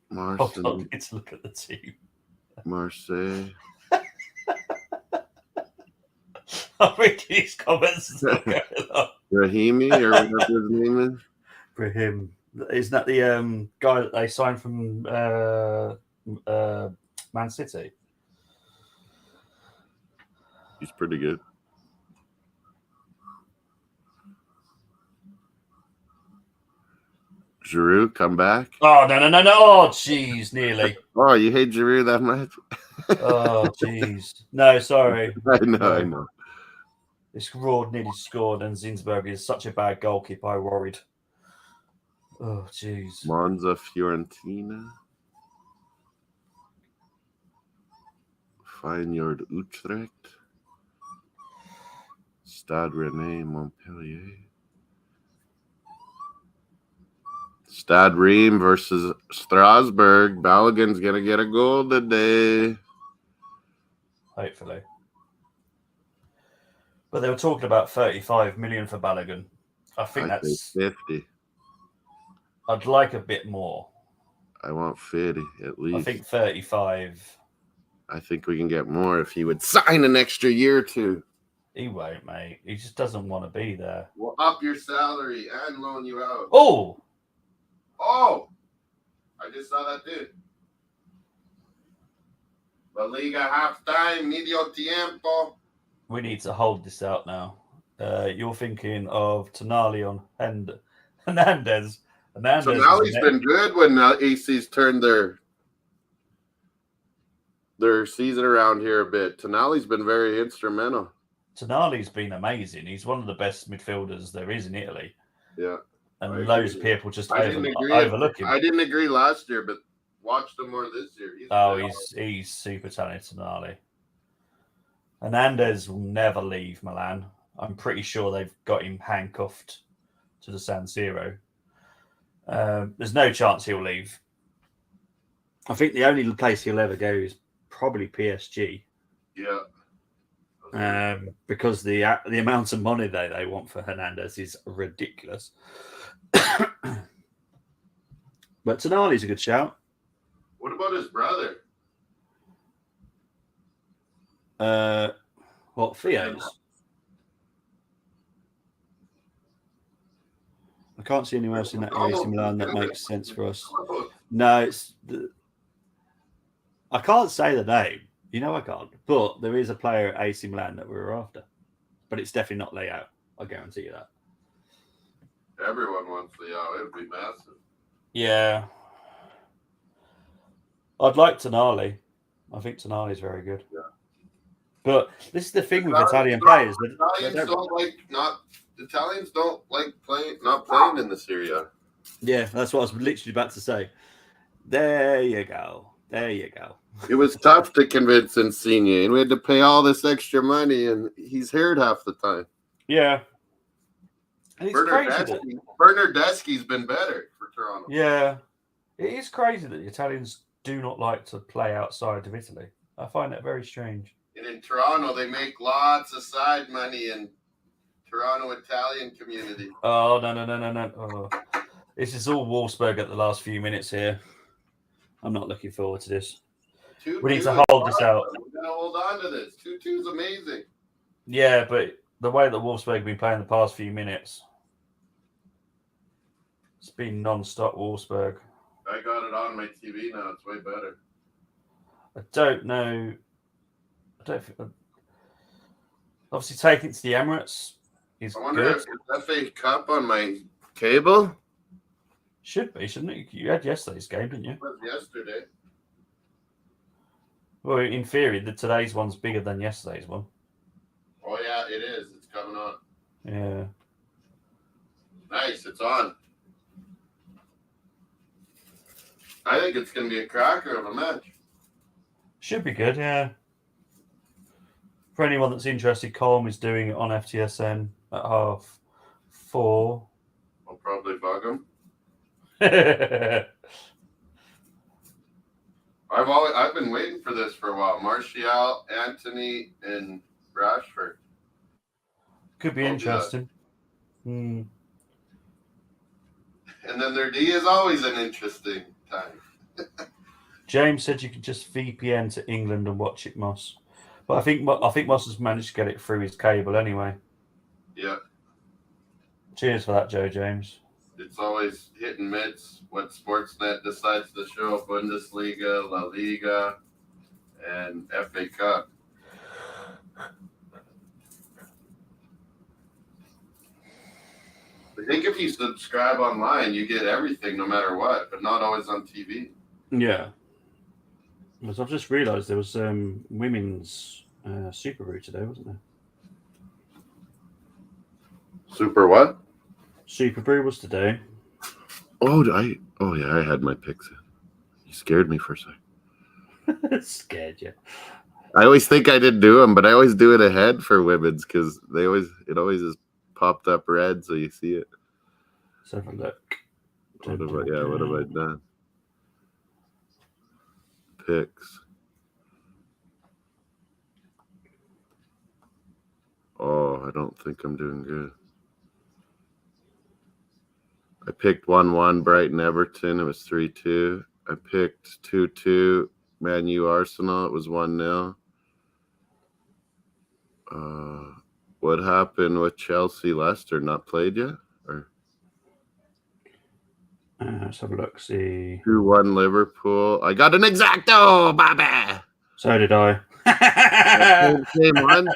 Marseille. Hold on, let's look at the team. Marseille. I'm reading these comments. Rahimi, or whatever his name is. Brahim. Isn't that the guy that they signed from Man City? He's pretty good. Giroud, come back. Oh, no. Oh, jeez, nearly. Oh, you hate Giroud that much? Oh, jeez. No, sorry. I know. This Rord nearly scored, and Zinsberg is such a bad goalkeeper. I worried. Oh, jeez. Monza, Fiorentina. Feyenoord, Utrecht. Stade Rennais, Montpellier. Stade Reims versus Strasbourg. Balogun's going to get a goal today. Hopefully. But they were talking about 35 million for Balogun. I think that's 50. I'd like a bit more. I want 50 at least. I think 35. I think we can get more if he would sign an extra year or two. He won't, mate. He just doesn't want to be there. We'll up your salary and loan you out. Oh! I just saw that dude. La Liga halftime, medio tiempo. We need to hold this out now. You're thinking of Tonali on Hernandez. Tonali's been good when AC's turned their season around here a bit. Tonali's been very instrumental. Tonali's been amazing. He's one of the best midfielders there is in Italy. Yeah. And loads of people just overlook him. I didn't agree last year, but watched him more this year. He's super talented, Tonali. Hernandez will never leave Milan. I'm pretty sure they've got him handcuffed to the San Siro. There's no chance he'll leave. I think the only place he'll ever go is probably PSG. Yeah. because the amount of money they want for Hernandez is ridiculous. But Tonali's a good shout. What about his brother? What, Theo's? I can't see anyone else in that AC Milan that makes sense for us. No, I can't say the name. You know I can't. But there is a player at AC Milan that we were after. But it's definitely not Leao. I guarantee you that. Everyone wants Leao. It would be massive. Yeah. I'd like Tonali. I think Tonali is very good. Yeah. But this is the thing with Italian players. Italians don't like playing in the Serie A. Yeah, that's what I was literally about to say. There you go. It was tough to convince Insigne, and we had to pay all this extra money, and he's hurt half the time. Yeah. And it's crazy. Bernardeschi's been better for Toronto. Yeah. It is crazy that the Italians do not like to play outside of Italy. I find that very strange. And in Toronto, they make lots of side money in Toronto Italian community. Oh, no. Oh. This is all Wolfsburg at the last few minutes here. I'm not looking forward to this. We need to hold this out. We're going to hold on to this. 2-2 is amazing. Yeah, but the way that Wolfsburg have been playing the past few minutes, it's been non-stop Wolfsburg. I got it on my TV now. It's way better. I don't know. Obviously, taking it to the Emirates is I wonder good. if it's FA Cup on my cable. Should be, shouldn't it? You had yesterday's game, didn't you? It was yesterday. Well, in theory, today's one's bigger than yesterday's one. Oh, yeah, it is. It's coming on. Yeah. Nice. It's on. I think it's going to be a cracker of a match. Should be good, yeah. For anyone that's interested, Colm is doing it on FTSN at 4:30. I'll probably bug him. I've been waiting for this for a while. Martial, Anthony, and Rashford. Could be interesting. And then their D is always an interesting time. James said you could just VPN to England and watch it, Moss. But I think Moss has managed to get it through his cable anyway. Yeah. Cheers for that, Joe James. It's always hit and miss what Sportsnet decides to show: Bundesliga, La Liga, and FA Cup. I think if you subscribe online, you get everything no matter what, but not always on TV. Yeah. Because I've just realised there was women's Super Brew today, wasn't there? Super what? Super Brew was today. Oh yeah, I had my picks in. You scared me for a second. Scared you. I always think I didn't do them, but I always do it ahead for women's because it always is popped up red, so you see it. Let's have a look. What have I done? Picks. Oh, I don't think I'm doing good. I picked 1-1 Brighton Everton. It was 3-2. I picked 2-2 Man U Arsenal. It was 1-0. What happened with Chelsea Leicester? Not played yet? Or let's have a look. See. 2-1 Liverpool. I got an exacto, baby. So did I. Same one.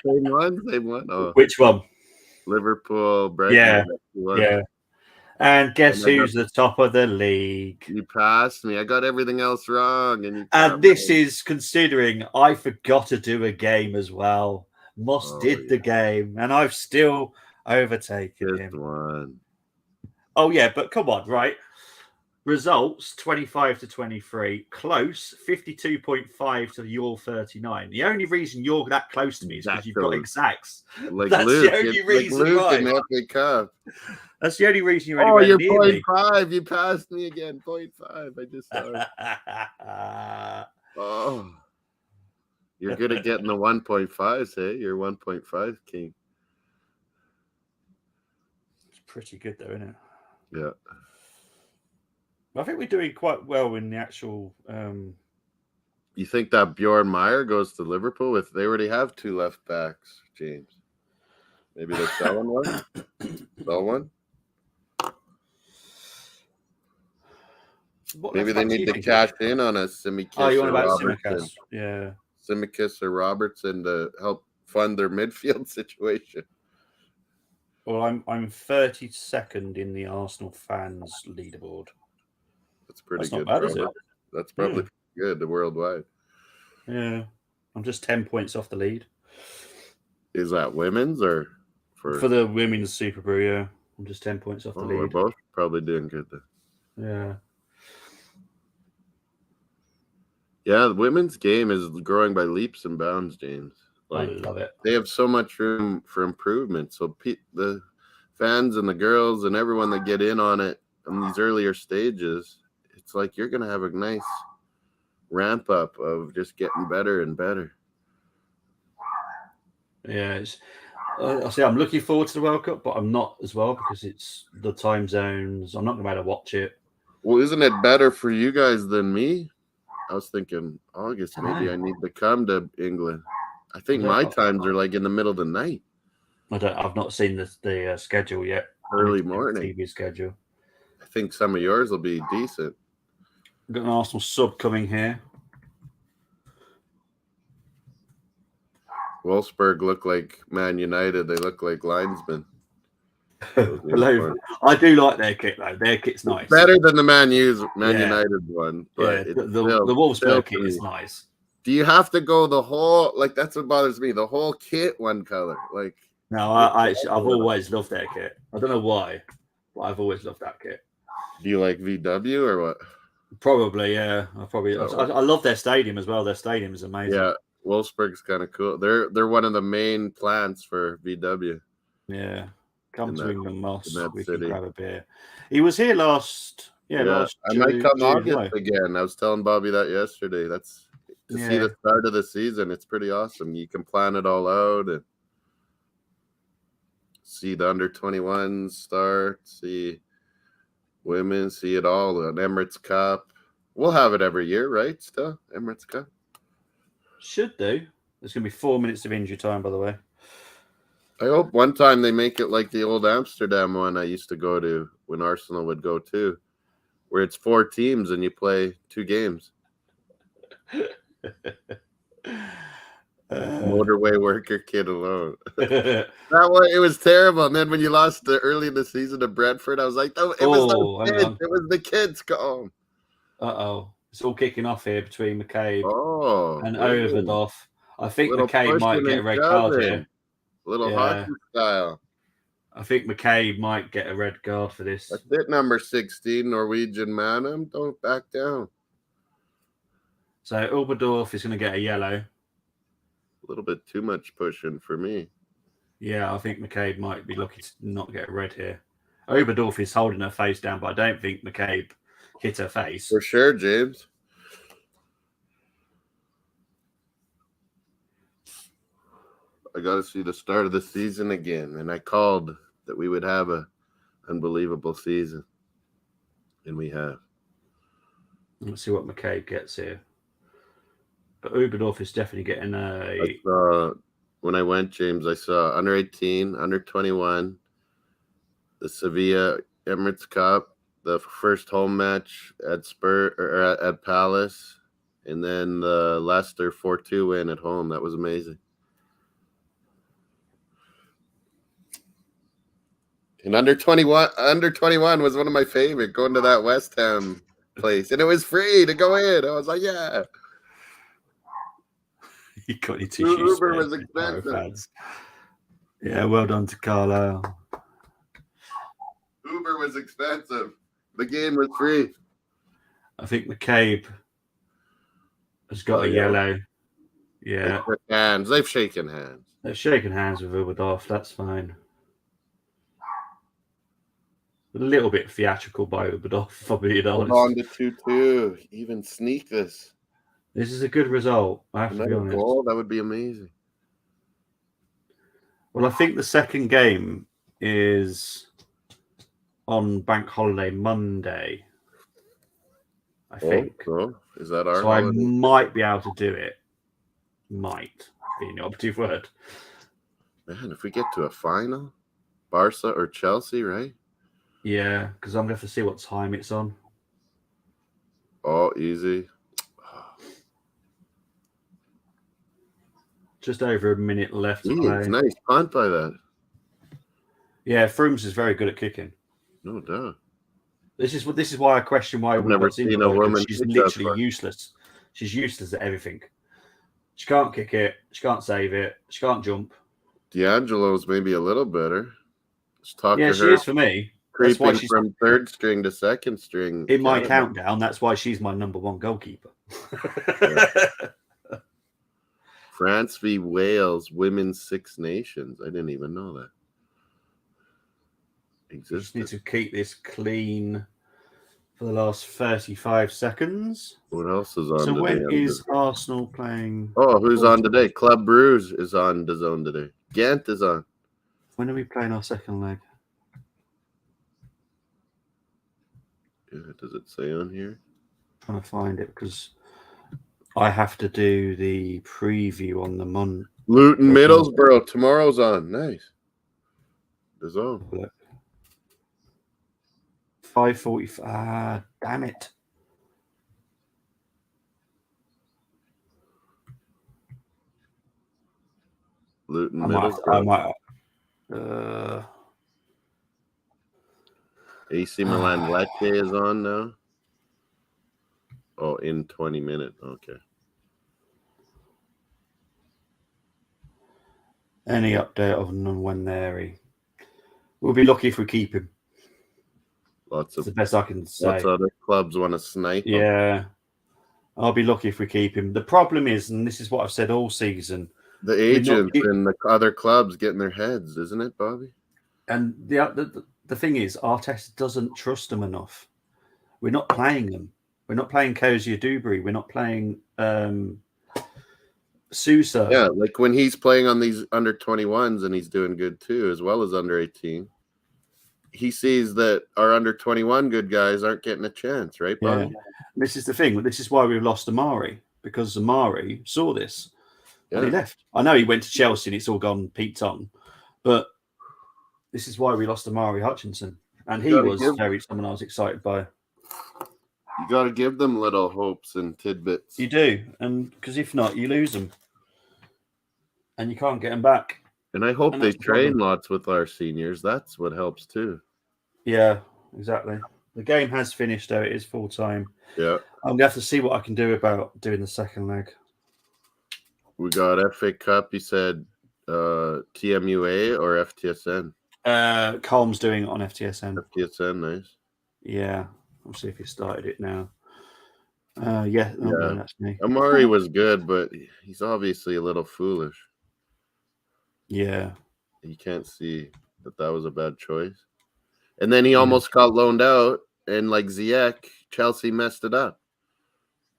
Oh, which one? Liverpool, Brighton. Yeah. And guess who's the top of the league? You passed me. I got everything else wrong. And this is considering I forgot to do a game as well. Moss did the game, and I've still overtaken him. One. Oh, yeah, but come on, right? Results 25-23, close 52.5 to your 39. The only reason you're that close to me is because you've got exacts. That's Luke, the only reason you're right. In FA Cup. That's the only reason you're anywhere near me. 0.5. You passed me again. 0.5. I just saw it. Oh. You're good at getting the 1.5s, hey? You're 1.5 king. It's pretty good, though, isn't it? Yeah. I think we're doing quite well in the actual. You think that Bjorn Meyer goes to Liverpool with? They already have 2 left backs, James. Maybe they're selling one. Sell one. Maybe they need to cash in on a Simicast. Oh, you want about Robertson. Simicast? Yeah. Simicast or Robertson to help fund their midfield situation. Well, I'm 32nd in the Arsenal fans leaderboard. That's pretty good. Not bad, is it? That's probably good. The worldwide. Yeah, I'm just 10 points off the lead. Is that women's or for the women's Super Brew? Yeah, I'm just 10 points off the lead. We're both probably doing good then. Yeah. Yeah, the women's game is growing by leaps and bounds, James. I love it. They have so much room for improvement. So the fans and the girls and everyone that get in on it in these earlier stages, it's like you're going to have a nice ramp up of just getting better and better. Yeah, I say I'm looking forward to the World Cup, but I'm not as well because it's the time zones. I'm not going to be able to watch it. Well, isn't it better for you guys than me? I was thinking August, maybe I need to come to England. I think my times are like in the middle of the night. I've not seen the schedule yet. Early morning TV schedule. I think some of yours will be decent. We've got an Arsenal sub coming here. Wolfsburg look like Man United. They look like linesmen. I do like their kit though. Their kit's nice. It's better than the Man United one. But the Wolfsburg kit is nice. Do you have to go the whole, like, that's what bothers me, the whole kit one color? Like, no, I've always loved their kit. I don't know why, but I've always loved that kit. Do you like VW or what? Probably, yeah. I love their stadium as well. Their stadium is amazing. Yeah, Wolfsburg's kind of cool. They're one of the main plants for VW. Yeah, come to England, Moss. We can grab a beer. He was here last. Yeah, I might come August again. I was telling Bobby that yesterday. That's to see the start of the season. It's pretty awesome. You can plan it all out and see the under-21s start, see women, see it all. An Emirates Cup. We'll have it every year, right? Still, Emirates Cup. Should do. There's going to be 4 minutes of injury time, by the way. I hope one time they make it like the old Amsterdam one I used to go to when Arsenal would go to, where it's 4 teams and you play 2 games. Motorway worker kid alone. That one, it was terrible. And then when you lost early in the season to Brentford, I was like, it was the kids. Go home. It's all kicking off here between McCabe and Overdorf. I think McCabe might get a red card here. Little hockey style. I think McCabe might get a red card for this. That's it, number 16, Norwegian man. Don't back down. So Oberdorf is going to get a yellow. A little bit too much pushing for me. Yeah, I think McCabe might be lucky to not get a red here. Oberdorf is holding her face down, but I don't think McCabe hit her face. For sure, James. I got to see the start of the season again, and I called that we would have an unbelievable season, and we have. Let's see what McCabe gets here. But Oberdorf is definitely getting a... When I went, James, I saw under 18, under 21, the Sevilla Emirates Cup, the first home match at at Palace, and then the Leicester 4-2 win at home. That was amazing. And under 21 was one of my favorite, going to that West Ham place. And it was free to go in. I was like, yeah. You got your tissues. Uber was expensive. Yeah, well done to Carlisle. Uber was expensive. The game was free. I think McCabe has got a yellow. Yeah. They've shaken hands. They've shaken hands with Oberdorf. That's fine. A little bit theatrical by Oberdorf, if I'm being honest. On to 2-2. Even sneak this. This is a good result, I have to be Another honest. goal, that would be amazing. Well, I think the second game is on Bank Holiday Monday. I think. So is that our So I holiday? might be able to do it. Might being the operative word. Man, if we get to a final, Barca or Chelsea, right? Yeah, because I'm going to have to see what time it's on. Oh, easy. Just over a minute left to play. It's nice punt by that. Yeah, Frooms is very good at kicking. No doubt. This is why I question why I've we never got seen a Zinchenko, woman she's kick that literally far. useless. She's useless at everything. She can't kick it. She can't save it. She can't jump. D'Angelo's maybe a little better. Let's talk Yeah, to she her. is for me. That's why Creeping she's from third string to second string. in my Canada. countdown. That's why she's my number one goalkeeper. France v Wales, Women's Six Nations. I didn't even know that You just need existed. to keep this clean for the last 35 seconds. What else is on So today? when is Arsenal playing? Oh, who's on today? Club Bruges is on the zone today. Ghent is on. When are we playing our second leg? Yeah, does it say on here? I'm trying to find it because I have to do the preview on the Monday. Luton Middlesbrough tomorrow's on. Nice. The zone. 5:45. Ah, damn it. Luton I Middlesbrough. might. AC Milan Lecce is on now. Oh, in 20 minutes. Okay. Any update on when they're? We'll be lucky if we keep him. That's the best I can say. Lots of other clubs want to snipe him. Yeah. I'll be lucky if we keep him. The problem is, and this is what I've said all season, the agents and the other clubs getting their heads, isn't it, Bobby? And the thing is, Arteta doesn't trust them enough. We're not playing them. We're not playing Cozier Dewberry. We're not playing Sousa. Yeah, like when he's playing on these under 21s and he's doing good too, as well as under 18. He sees that our under 21 good guys aren't getting a chance, right, Bobby? Yeah. This is the thing. This is why we've lost Amari, because Amari saw this and he left. I know he went to Chelsea and it's all gone Pete Tong, but this is why we lost Amari Hutchinson. And he was someone I was excited by. You got to give them little hopes and tidbits. You do. And because if not, you lose them. And you can't get them back. And I hope they train lots with our seniors. That's what helps too. Yeah, exactly. The game has finished, though. It is full time. Yeah. I'm going to have to see what I can do about doing the second leg. We got FA Cup, you said TMUA or FTSN? Colm's doing it on FTSN. FTSN, nice. Yeah. I'll see if he started it now. Yeah. No, that's me. Amari was good, but he's obviously a little foolish. Yeah. You can't see that was a bad choice. And then he almost got loaned out, and like Ziyech, Chelsea messed it up.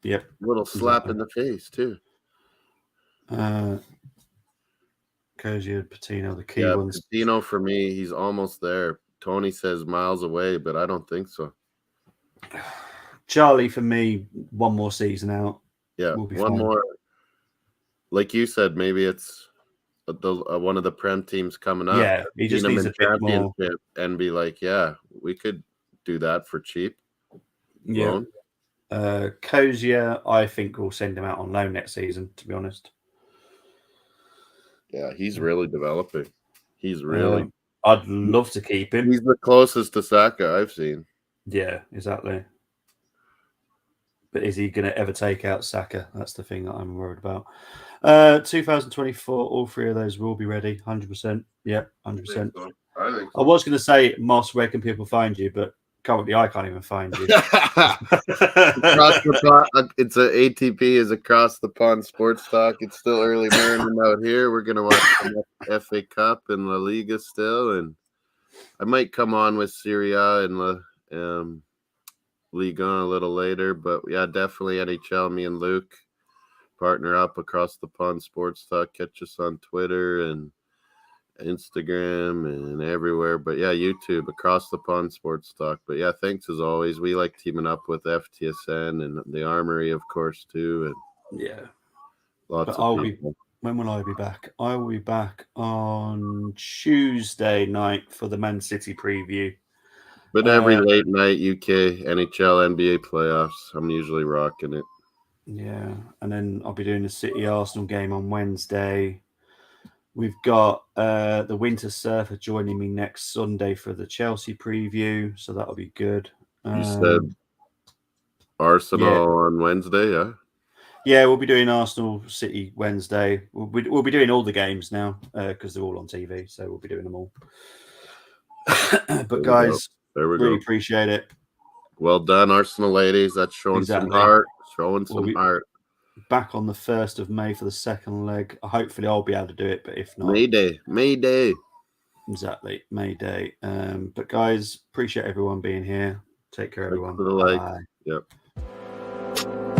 Yep. Little slap in the face, too. Cozier, Patino, the key ones. Patino, for me, he's almost there. Tony says miles away, but I don't think so. Charlie, for me, one more season out. Yeah, one more. Like you said, maybe it's one of the Prem teams coming up. Yeah, he just needs a bit more. And be like, yeah, we could do that for cheap. Yeah. Cozier, I think we'll send him out on loan next season, to be honest. Yeah, he's really developing. He's really. I'd love to keep him. He's the closest to Saka I've seen. Yeah, exactly. But is he going to ever take out Saka? That's the thing that I'm worried about. 2024, all three of those will be ready. 100%. Yeah, 100%. I think so. I was going to say, Moss, where can people find you? But currently, I can't even find you. It's a ATP is across the pond sports talk. It's still early morning out here. We're gonna watch the FA Cup and La Liga still, and I might come on with Serie A and La Liga a little later. But yeah, definitely NHL. Me and Luke partner up, Across the Pond Sports Talk. Catch us on Twitter and Instagram and everywhere. But yeah, YouTube, Across the Pond Sports Talk. But yeah, thanks as always. We like teaming up with FTSN and the Armory, of course, too. And Yeah. lots But of people. When will I be back? I will be back on Tuesday night for the Man City preview. But every late night UK, NHL, NBA playoffs, I'm usually rocking it. Yeah, and then I'll be doing the City Arsenal game on Wednesday. We've got the Winter Surfer joining me next Sunday for the Chelsea preview, so that'll be good. You said Arsenal on Wednesday, yeah? Yeah, we'll be doing Arsenal City Wednesday. We'll be doing all the games now because they're all on TV, so we'll be doing them all. But guys, there we really go. appreciate it. Well done, Arsenal ladies. That's showing some heart. Showing some heart. Back on the 1st of May for the second leg. Hopefully, I'll be able to do it, but if not, May Day. Exactly, May Day. But guys, appreciate everyone being here. Take care, everyone. Bye. Yep.